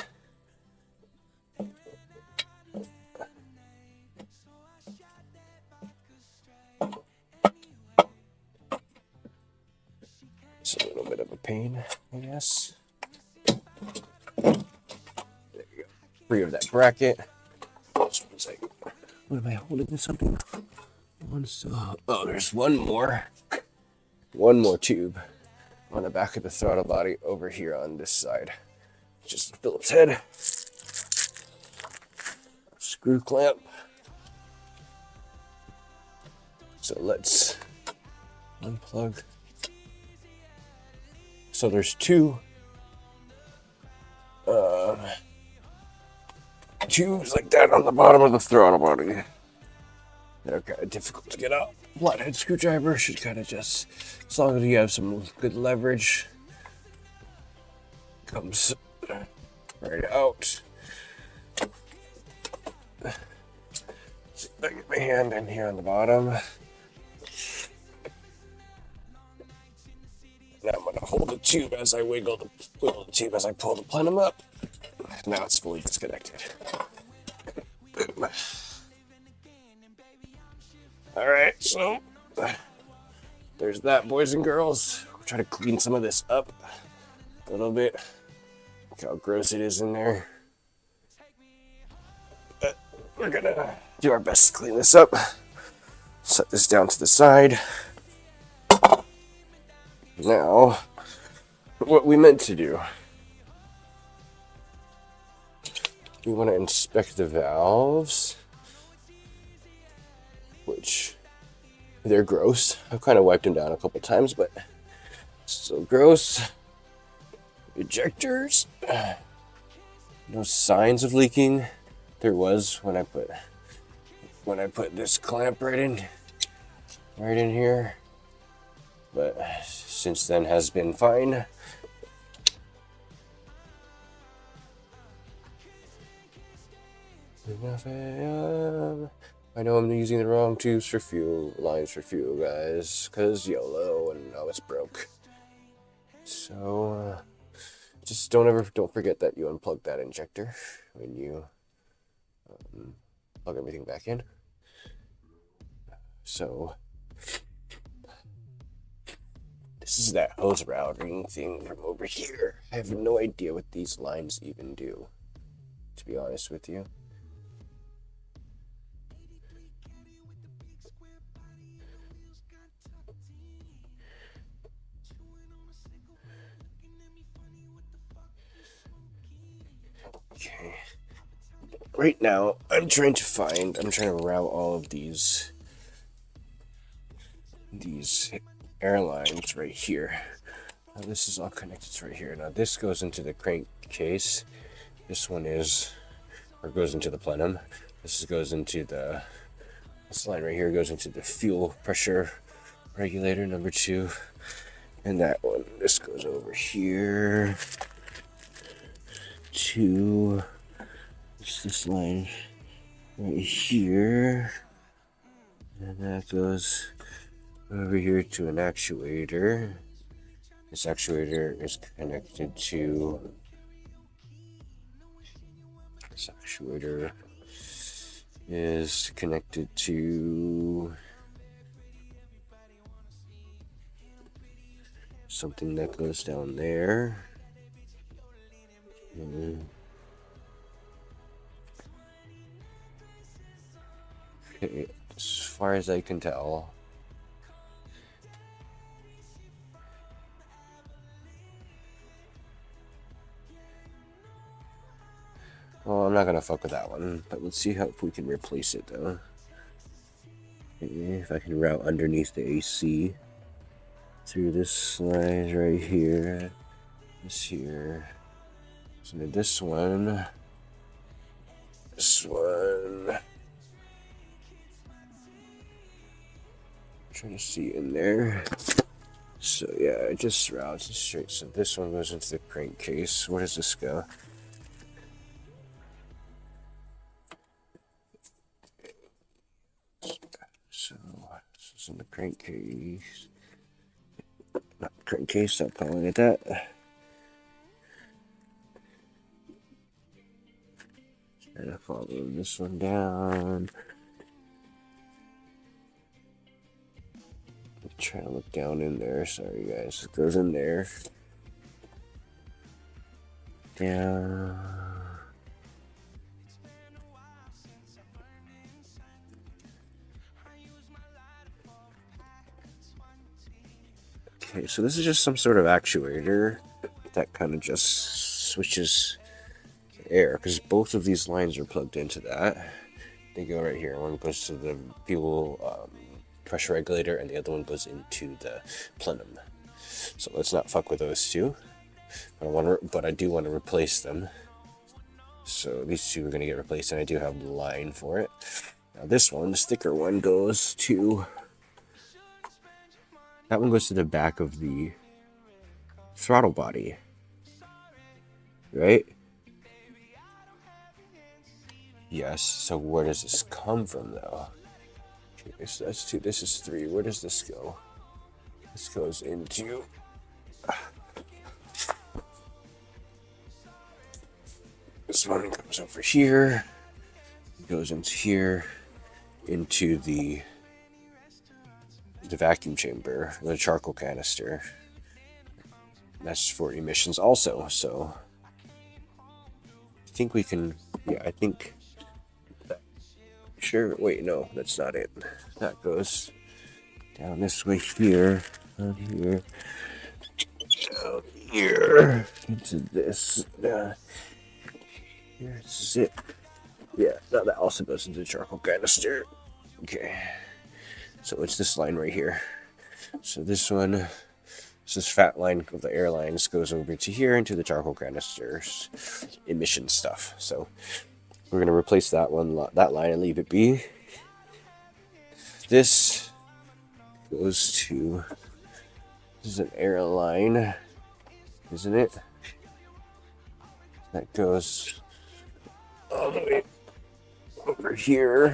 [SPEAKER 1] It's a little bit of a pain, I guess. There you go. Free of that bracket. Just one second. What am I holding? Something? Oh, there's one more tube on the back of the throttle body over here on this side. Just a Phillips head. Screw clamp. So let's unplug. So there's two tubes like that on the bottom of the throttle body. They're kind of difficult to get out. Flathead screwdriver should kind of just, as long as you have some good leverage, comes right out. See if I get my hand in here on the bottom. Now I'm going to hold the tube as I wiggle the tube as I pull the plenum up. Now it's fully disconnected. Boom. Alright, so there's that, boys and girls. We'll try to clean some of this up a little bit. Look how gross it is in there. But we're gonna do our best to clean this up. Set this down to the side. Now, what we meant to do. We want to inspect the valves, which they're gross. I've kind of wiped them down a couple times, but still gross. Ejectors, no signs of leaking. There was when I put when I put this clamp right in here, but since then has been fine. I know I'm using the wrong tubes for fuel, lines for fuel, guys, because YOLO, and now it's broke. So, just don't forget that you unplug that injector when you plug everything back in. So, this is that hose routing thing from over here. I have no idea what these lines even do, to be honest with you. Okay. Right now, I'm trying to route all of these airlines right here. Now this is all connected right here. Now this goes into the crankcase. This one goes into the plenum. This line right here goes into the fuel pressure regulator number 2. And that one, this goes over here to this line right here. And that goes over here to an actuator. This actuator is connected to something that goes down there. Okay, as far as I can tell, well, I'm not gonna fuck with that one, but let's see if we can replace it though. Okay, if I can route underneath the AC through this line right here, this here. So this one. I'm trying to see in there. So yeah, it just routes it straight. So this one goes into the crankcase. Where does this go? So this is in the crankcase. Not crankcase, stop calling it that. Trying to follow this one down. Trying to look down in there. Sorry guys, it goes in there. Down. Okay, so this is just some sort of actuator that kind of just switches the air, because both of these lines are plugged into that. They go right here. One goes to the fuel pressure regulator, and the other one goes into the plenum. So let's not fuck with those two. But I do want to replace them. So these two are going to get replaced, and I do have the line for it. Now this one, the sticker one, goes to... That one goes to the back of the throttle body. Right? Yes, so where does this come from, though? Okay, so that's 2, this is 3. Where does this go? This goes into... This one comes over here. It goes into here, into the vacuum chamber, the charcoal canister. That's for emissions also, so... I think we can... Yeah, I think... Sure, wait, no, that's not it. That goes down this way here, down here, down here, into this. Here, this is it. Yeah, now that also goes into the charcoal canister. Okay, so it's this line right here. So this fat line of the airlines goes over to here into the charcoal canisters, emission stuff. So we're going to replace that line and leave it be. this goes to, this is an air line, isn't it? That goes all the way over here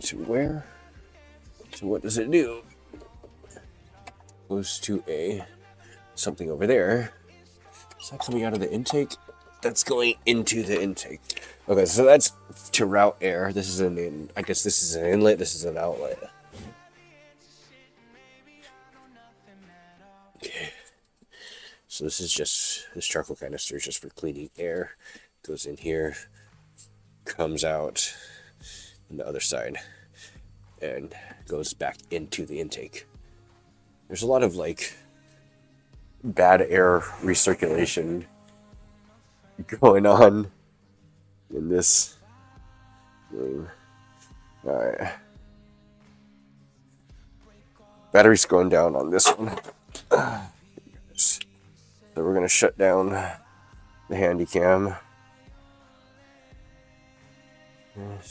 [SPEAKER 1] to where? So what does it do? Goes to a something over there. Is that coming out of the intake? That's going into the intake. Okay, so that's to route air. This is an in. I guess this is an inlet. This is an outlet. Okay. So this is just, this charcoal canister is just for cleaning air. Goes in here, comes out on the other side, and goes back into the intake. There's a lot of like bad air recirculation going on in this thing. Alright. Battery's going down on this one. So we're gonna shut down the handy cam.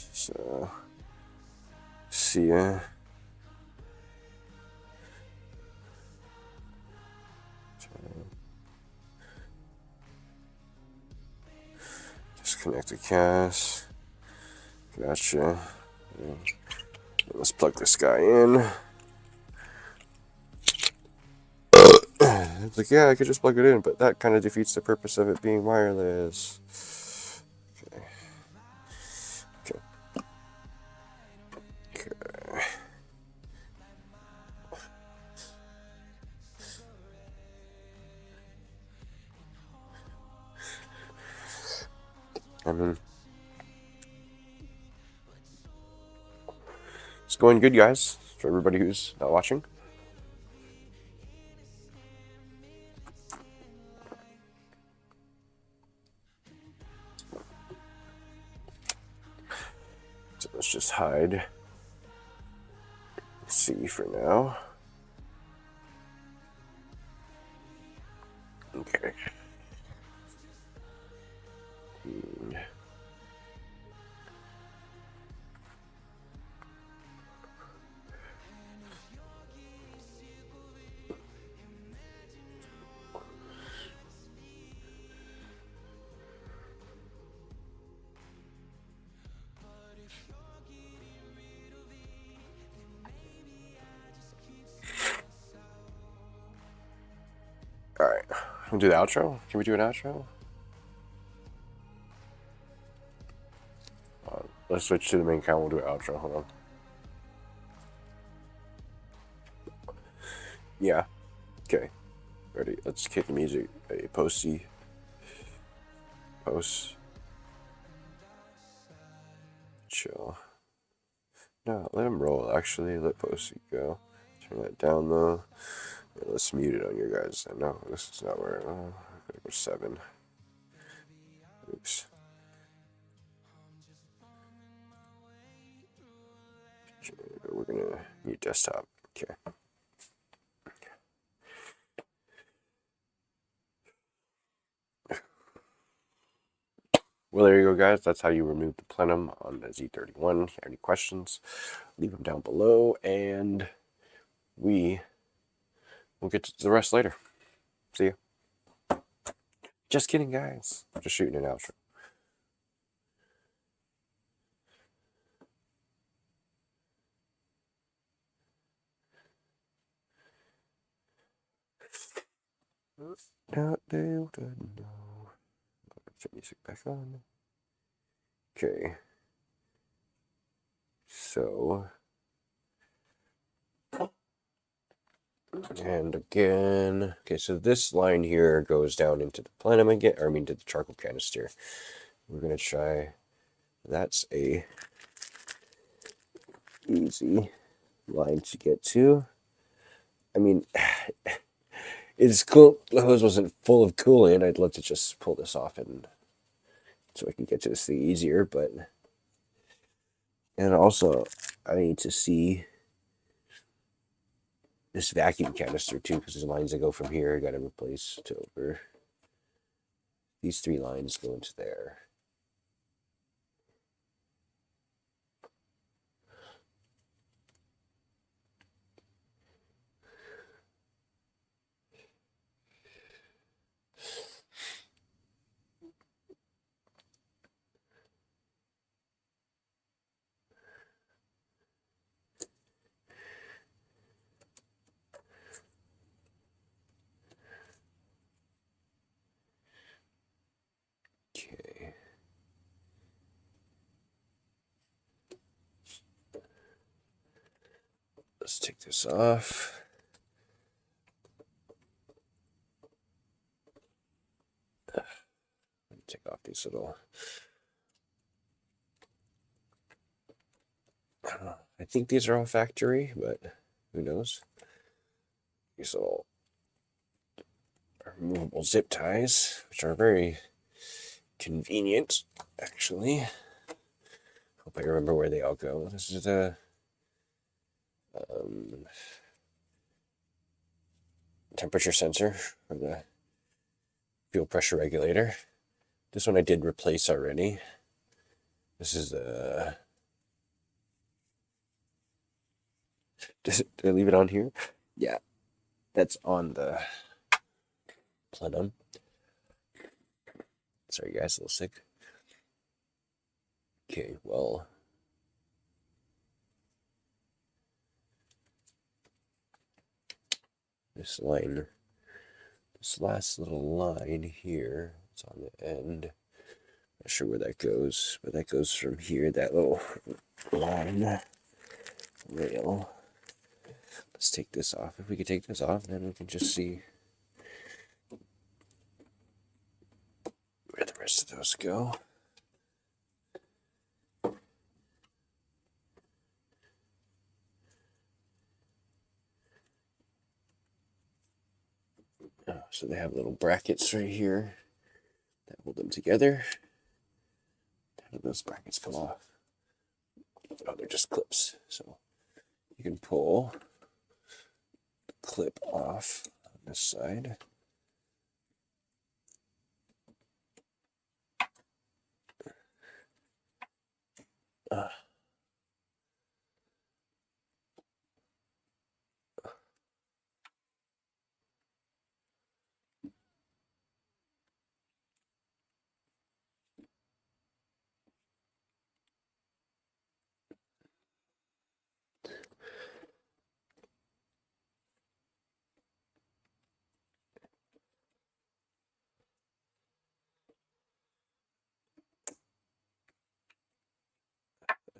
[SPEAKER 1] So see ya. Disconnect the CAS. Gotcha. Let's plug this guy in. It's like, yeah, I could just plug it in, but that kind of defeats the purpose of it being wireless. Okay. Okay. Okay. It's going good, guys, for everybody who's not watching. So let's just hide C for now. Okay. Alright, we'll do the outro. Can we do an outro? Let's switch to the main account. We'll do an outro. Hold on. Yeah. Okay. Ready. Let's kick the music. A posty. Post. Chill. No, let him roll. Actually, let posty go. Turn that down though. Yeah, let's mute it on your guys. No, this is not where. We're 7. Oops. Okay, we're gonna mute desktop. Okay. Well, there you go, guys. That's how you remove the plenum on the Z31. If you have any questions, leave them down below, and we will get to the rest later. See ya. Just kidding, guys. Just shooting an outro. No. Turn music back on. Okay. So. And again. Okay, so this line here goes down into the plenum again, or I mean to the charcoal canister. We're gonna try. That's a easy line to get to. I mean, it's cool. The hose wasn't full of coolant. I'd love to just pull this off and so I can get to this thing easier, but and also I need to see this vacuum canister too, because there's lines that go from here. I got to replace to over. These 3 lines go into there. Let's take this off. Take off these little... I think these are all factory, but who knows? These little removable zip ties, which are very convenient, actually. Hope I remember where they all go. This is the temperature sensor for the fuel pressure regulator. This one I did replace already. This is the... Did I leave it on here? Yeah, that's on the plenum. Sorry guys, a little sick. Okay, well... This line, this last little line here, it's on the end. Not sure where that goes, but that goes from here, that little line, rail. Let's take this off. If we could take this off, then we can just see where the rest of those go. So they have little brackets right here that hold them together. How do those brackets come off? Oh, they're just clips. So you can pull the clip off on this side.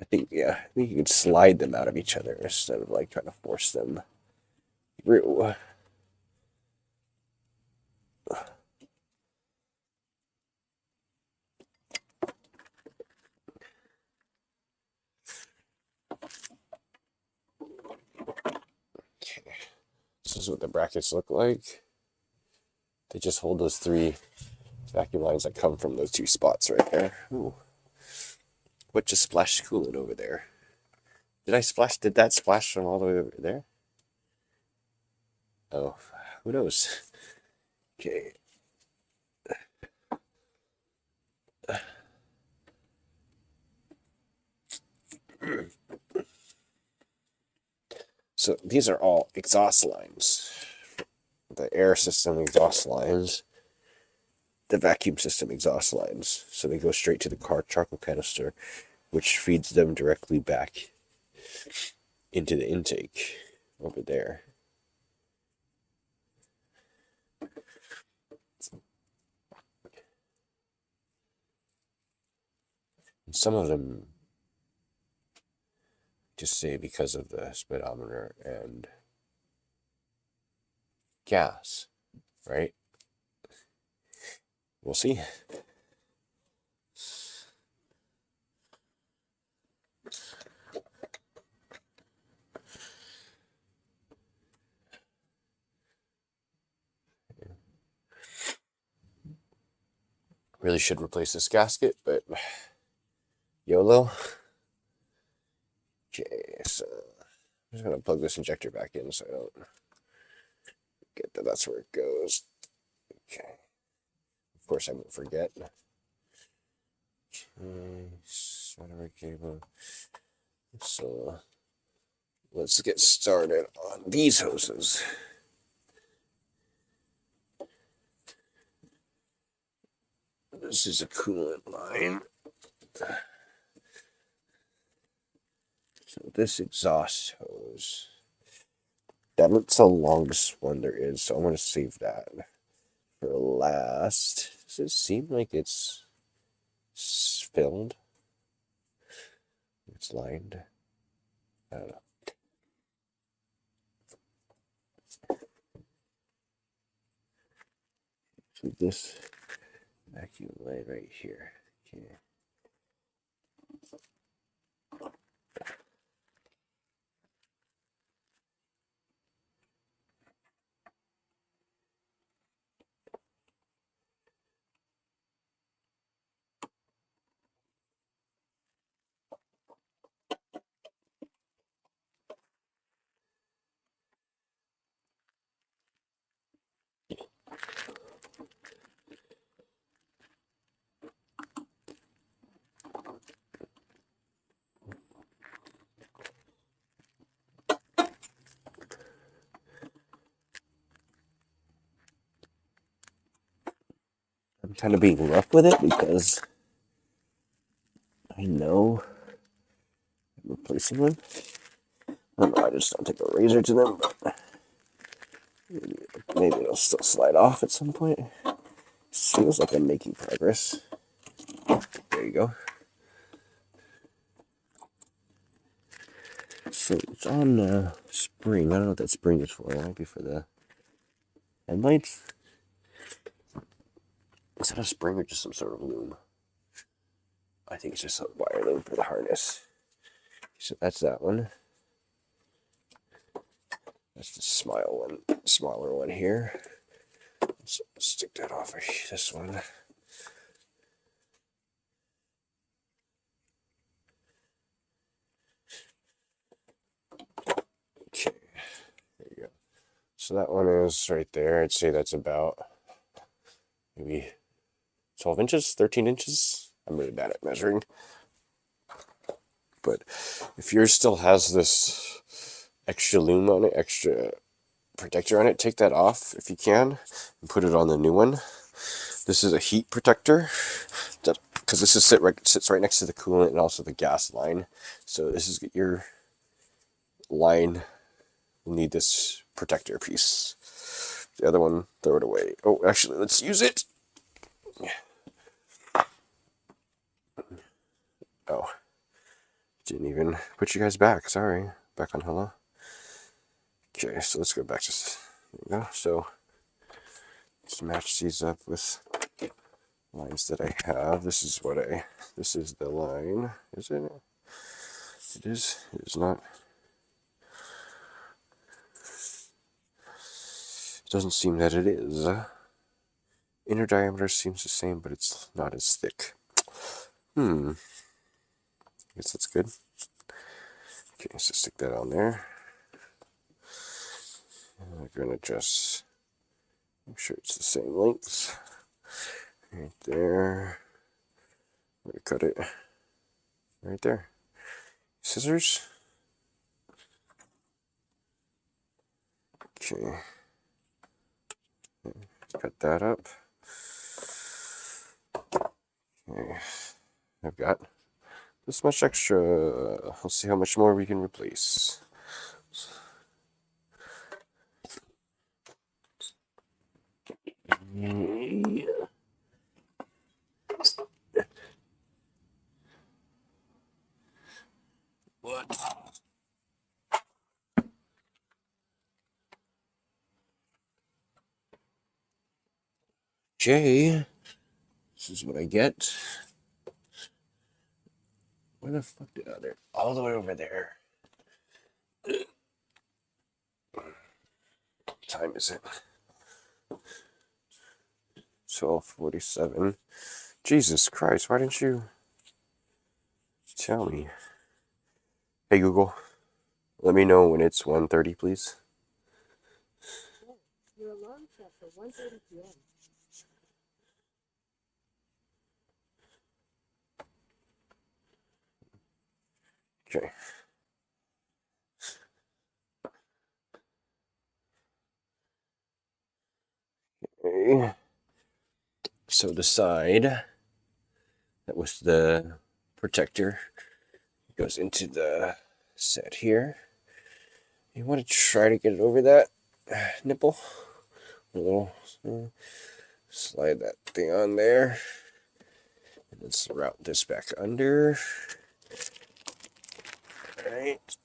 [SPEAKER 1] I think you can slide them out of each other instead of like trying to force them through. Okay, this is what the brackets look like. They just hold those three vacuum lines that come from those two spots right there. Ooh. What just splashed coolant over there? Did that splash from all the way over there? Oh, who knows? Okay. So these are all exhaust lines. The air system exhaust lines. The vacuum system exhaust lines. So they go straight to the car charcoal canister, which feeds them directly back into the intake over there. And some of them just say because of the speedometer and gas, right? We'll see. Really should replace this gasket, but YOLO. Okay, so I'm just gonna plug this injector back in so I don't get that that's where it goes. Okay. Of course I won't forget. Okay, solder cable. So let's get started on these hoses. This is a coolant line. So this exhaust hose, that's the longest one there is, so I'm going to save that for last. Does it seem like it's filled? It's lined. I don't know. So this vacuum line right here. Okay. I'm kind of being rough with it because I know I'm replacing one. I don't know, I just don't take a razor to them, but maybe it'll still slide off at some point. Feels like I'm making progress. There you go. So it's on spring. I don't know what that spring is for. It might be for the headlights. Is that a spring or just some sort of loom? I think it's just a wire loom for the harness. So that's that one. That's the smaller one here. Let's stick that off of this one. Okay, there you go. So that one is right there. I'd say that's about maybe 12 inches, 13 inches. I'm really bad at measuring. But if yours still has this extra loom on it, extra protector on it, take that off if you can and put it on the new one. This is a heat protector because this is sits right next to the coolant and also the gas line. So this is your line will need this protector piece. The other one, throw it away. Oh, actually, let's use it. Oh, didn't even put you guys back. Sorry. Back on hello. Okay, so let's go back to this. There we go. So let's match these up with lines that I have. This is the line. Is it? It is. It is not. It doesn't seem that it is. Inner diameter seems the same, but it's not as thick. I guess that's good. Okay, so stick that on there. And we're gonna just make sure it's the same length. Right there. I'm gonna cut it right there. Scissors. Okay. Cut that up. Okay. I've got this much extra. Let's see how much more we can replace. What? Jay, this is what I get. Where the fuck did I? All the way over there. What time is it? 12:47. Jesus Christ, why didn't you tell me? Hey Google, let me know when it's 1:30, please.
[SPEAKER 2] Your alarm set for 1:30 p.m.
[SPEAKER 1] Okay. Okay. So the side that was the protector goes into the set here. You want to try to get it over that nipple. A little slide that thing on there. And let's route this back under. Alright.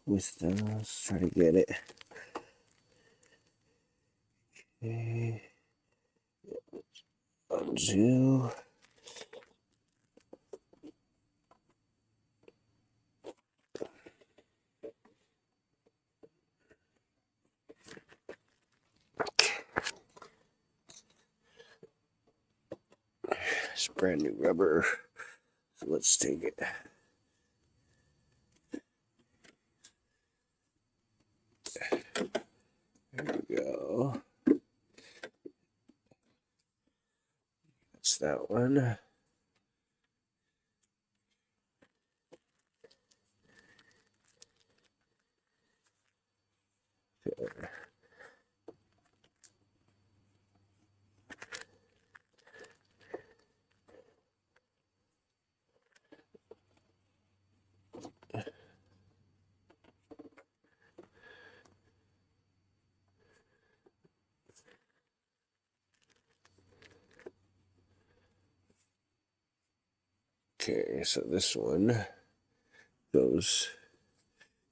[SPEAKER 1] Let's try to get it. Okay. Undo. It's brand new rubber. So let's take it. There we go. That's that one. Okay, so this one goes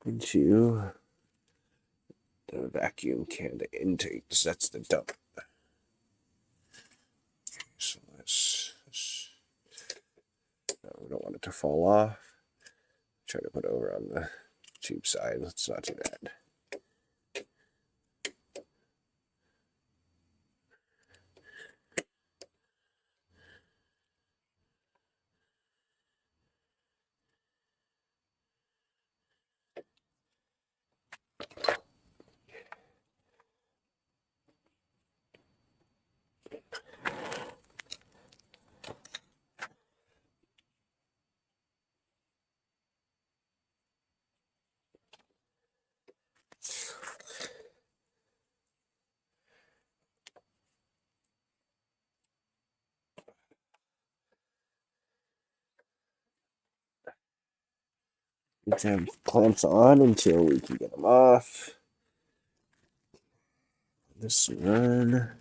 [SPEAKER 1] into the vacuum can, the intake. That's the dump. So we don't want it to fall off. Try to put it over on the tube side. It's not too bad. Let's have clamps on until we can get them off. This one.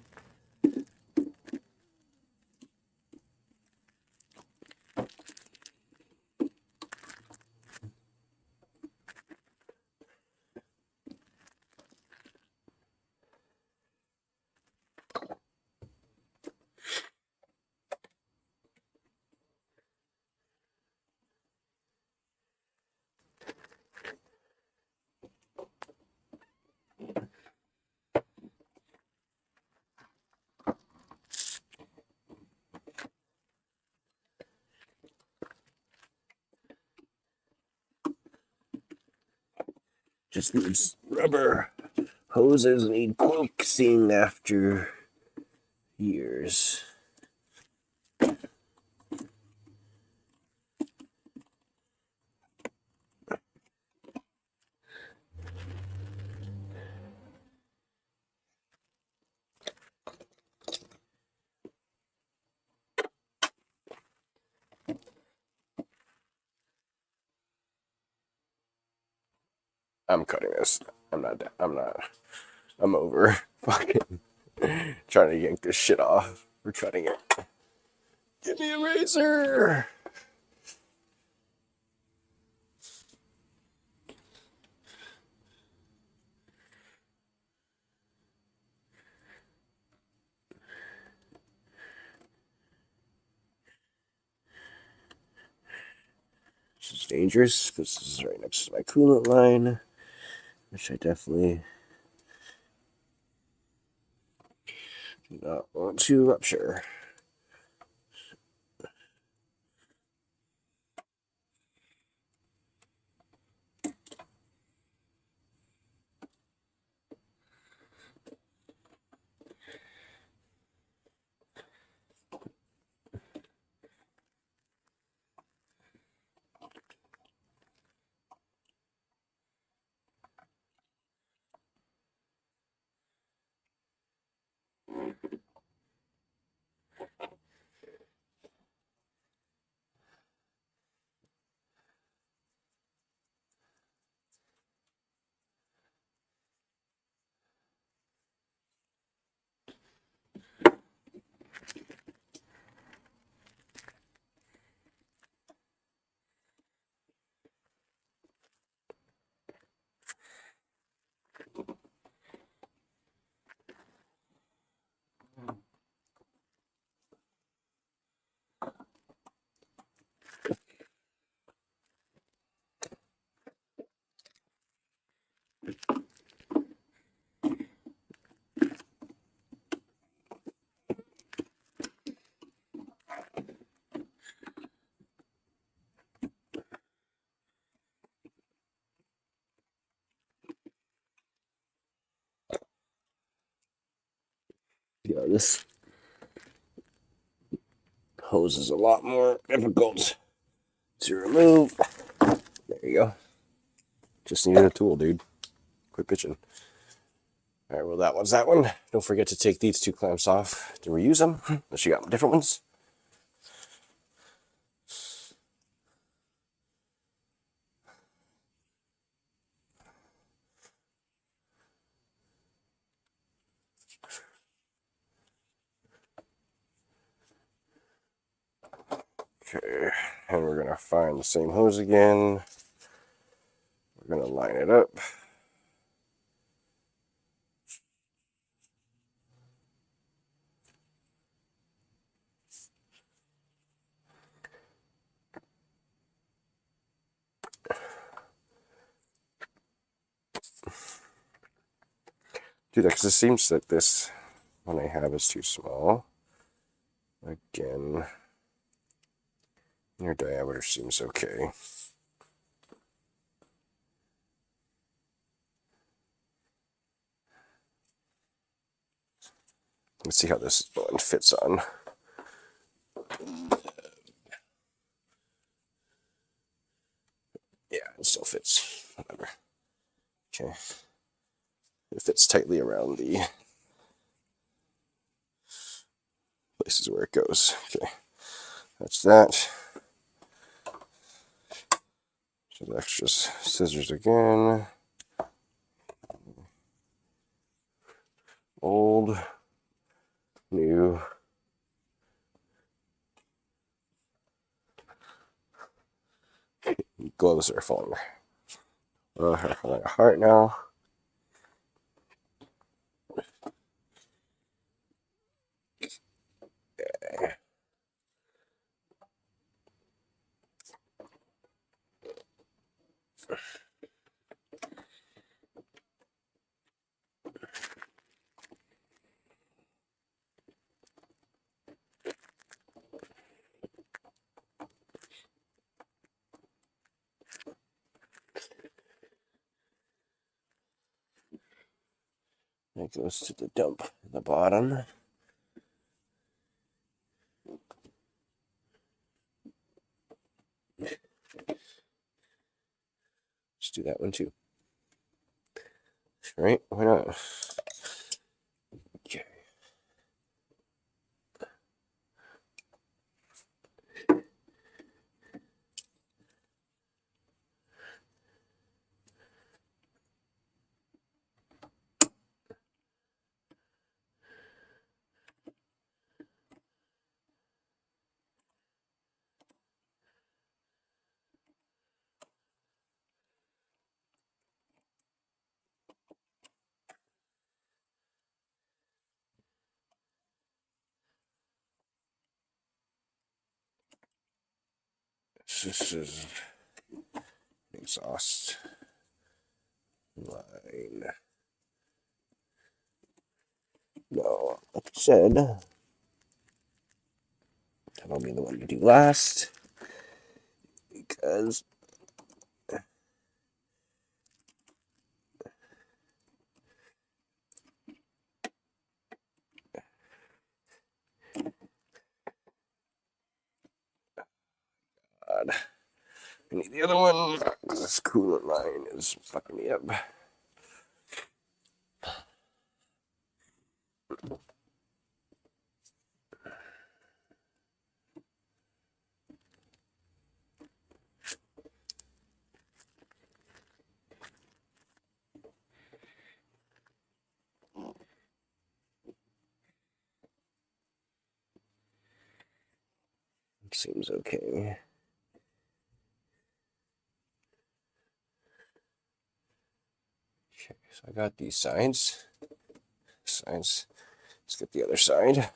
[SPEAKER 1] Just these rubber hoses need coaxing after years. I'm cutting this. I'm not. I'm over fucking trying to yank this shit off. We're cutting it. Give me a razor. This is dangerous because this is right next to my coolant line, which I definitely do not want to rupture. this hose is a lot more difficult to remove. There you go. Just needed a tool, dude. Quit bitching. All right, well, that one's that one. Don't forget to take these two clamps off to reuse them, unless you got different ones. Okay, and we're gonna find the same hose again. We're gonna line it up. Dude, because it seems that this one I have is too small. Again, your diameter seems okay. Let's see how this one fits on. Yeah, it still fits. Whatever. Okay. It fits tightly around the places where it goes. Okay. That's that. So the extra scissors again. Old. New. Gloves are falling. Like a heart now. That goes to the dump at the bottom. Let's do that one too. Right? Why not? Okay. This is exhaust line. No, like I said, that'll be the one you do last. Because God, I need the other one. This coolant line is fucking me up. Seems okay. Okay, so I got these sides. Let's get the other side.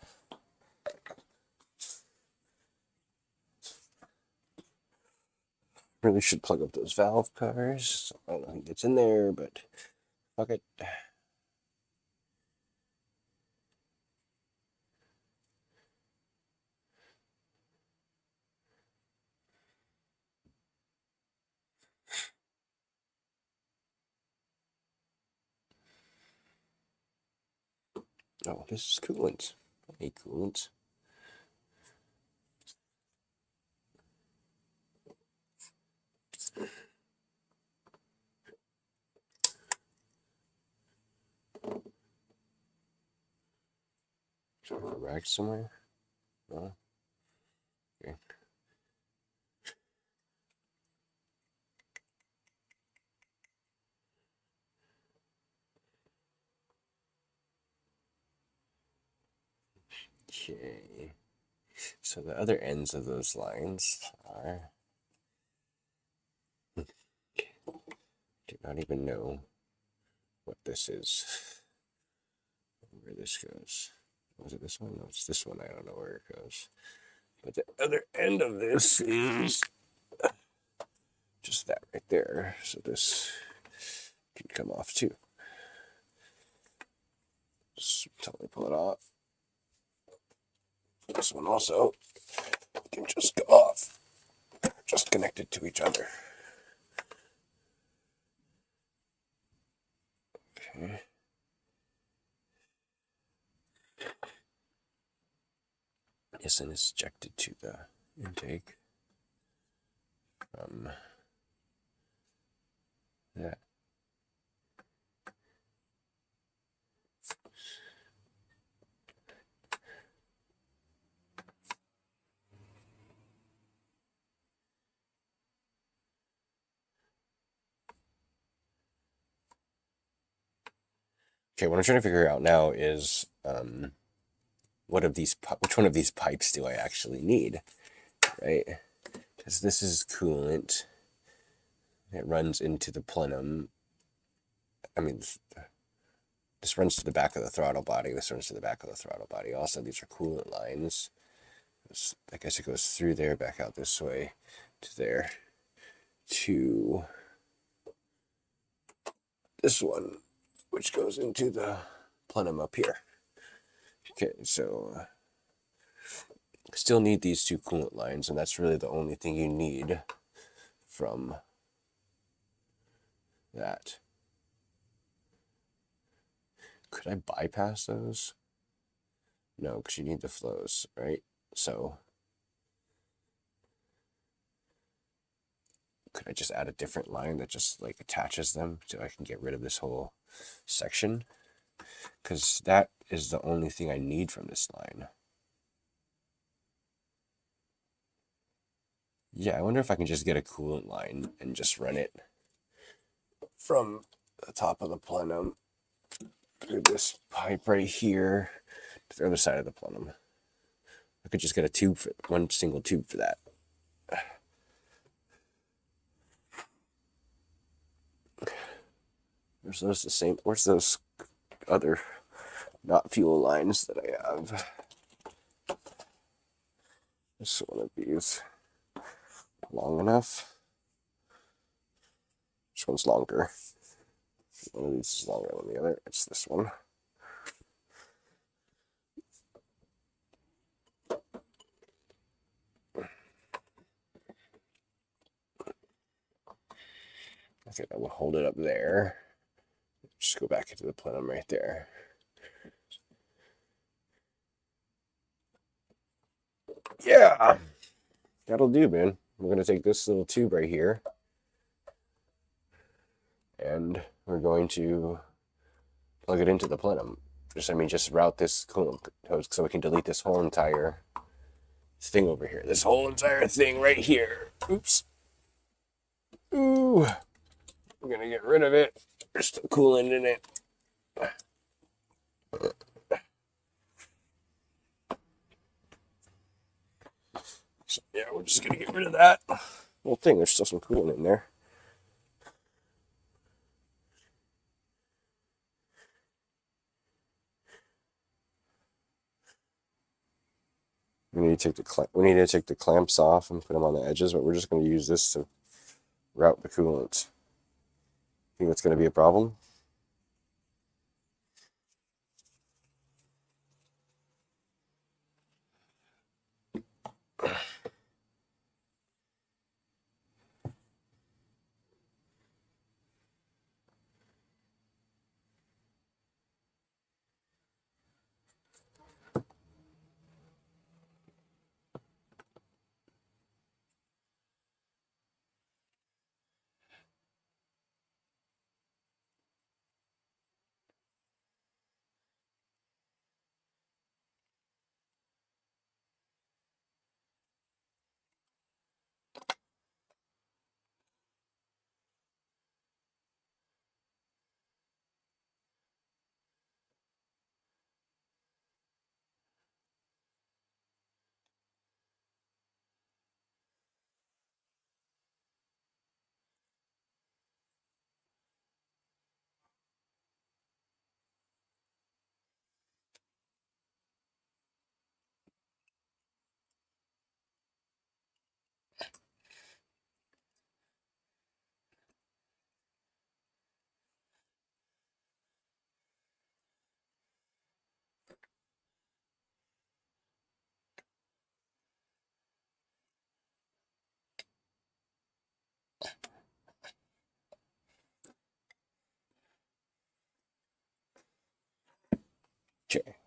[SPEAKER 1] Really should plug up those valve covers. I don't think it's in there, but fuck it. Oh, this is coolant. a coolant. Is there a rag somewhere? No. Okay. Okay. So the other ends of those lines are. Do not even know what this is. Where this goes. Was it this one? No, it's this one. I don't know where it goes. But the other end of this is just that right there. So this can come off too. Just totally pull it off. This one also can just go off. Just connected to each other. Okay. Yes, and it's ejected to the intake from that. Okay, what I'm trying to figure out now is which one of these pipes do I actually need, right? Because this is coolant. It runs into the plenum. I mean, this runs to the back of the throttle body. This runs to the back of the throttle body. Also, these are coolant lines. I guess it goes through there, back out this way, to there, to this one, which goes into the plenum up here. Okay, so still need these two coolant lines, and that's really the only thing you need from that. Could I bypass those? No, because you need the flows, right? So could I just add a different line that just like attaches them so I can get rid of this whole section? Because that is the only thing I need from this line. Yeah, I wonder if I can just get a coolant line and just run it from the top of the plenum through this pipe right here to the other side of the plenum. I could just get a tube for one single tube for that. Where's those other not fuel lines that I have? Just one of these long enough. Which one's longer? One of these is longer than the other. It's this one. I think I will hold it up there. Just go back into the plenum right there. Yeah, that'll do, man. We're going to take this little tube right here, and we're going to plug it into the plenum. Just route this coolant hose so we can delete this whole entire thing over here. This whole entire thing right here. Oops. Ooh. I'm going to get rid of it. There's still coolant in it. So, yeah, we're just going to get rid of that whole thing. There's still some coolant in there. We need to take the clamps off and put them on the edges, but we're just going to use this to route the coolant. Think that's going to be a problem?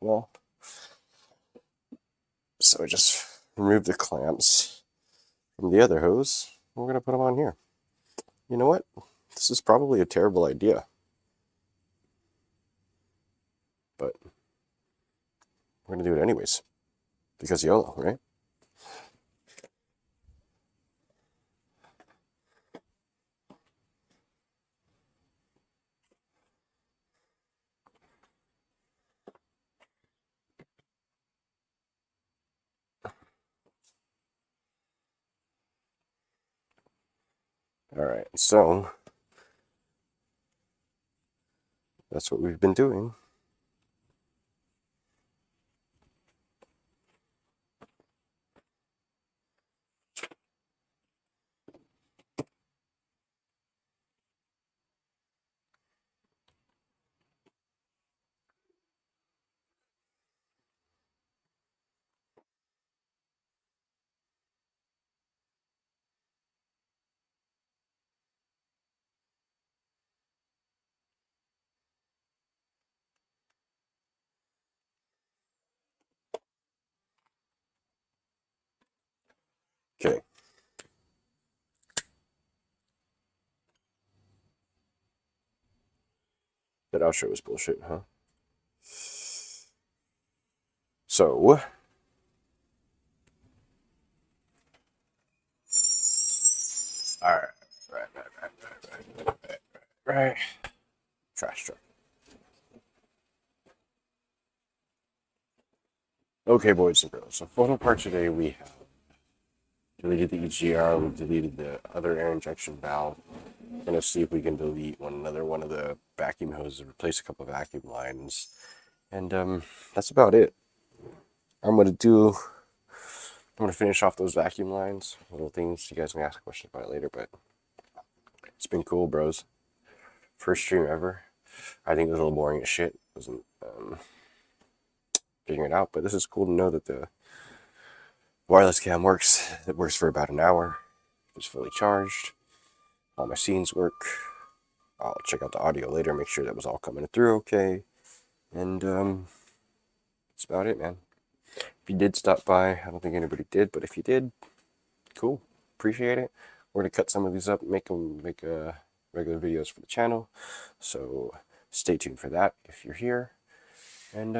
[SPEAKER 1] well, so I just removed the clamps from the other hose. We're going to put them on here. You know what? This is probably a terrible idea. But we're going to do it anyways. Because YOLO, right? Alright, so that's what we've been doing. Okay. That outro was bullshit, huh? So, alright, right. Trash truck. Okay, boys and girls. So, photo part today we have deleted the EGR, we deleted the other air injection valve. We're gonna see if we can delete another one of the vacuum hoses, replace a couple of vacuum lines, and that's about it. I'm gonna finish off those vacuum lines, little things. You guys can ask questions about it later, but it's been cool, bros. First stream ever. I think it was a little boring as shit. Wasn't figuring it out, but this is cool to know that the wireless cam works. It works for about an hour. It's fully charged. All my scenes work. I'll check out the audio later, make sure that was all coming through okay. And that's about it, man. If you did stop by, I don't think anybody did, but if you did, cool. Appreciate it. We're gonna cut some of these up, make regular videos for the channel. So stay tuned for that if you're here. And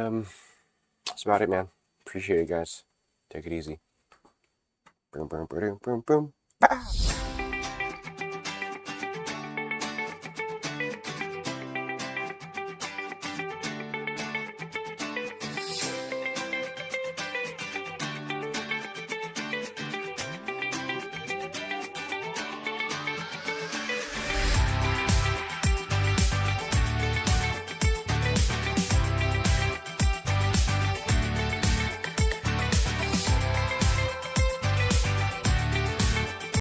[SPEAKER 1] that's about it, man. Appreciate it, guys. Take it easy. Boom, boom, boom, boom, boom.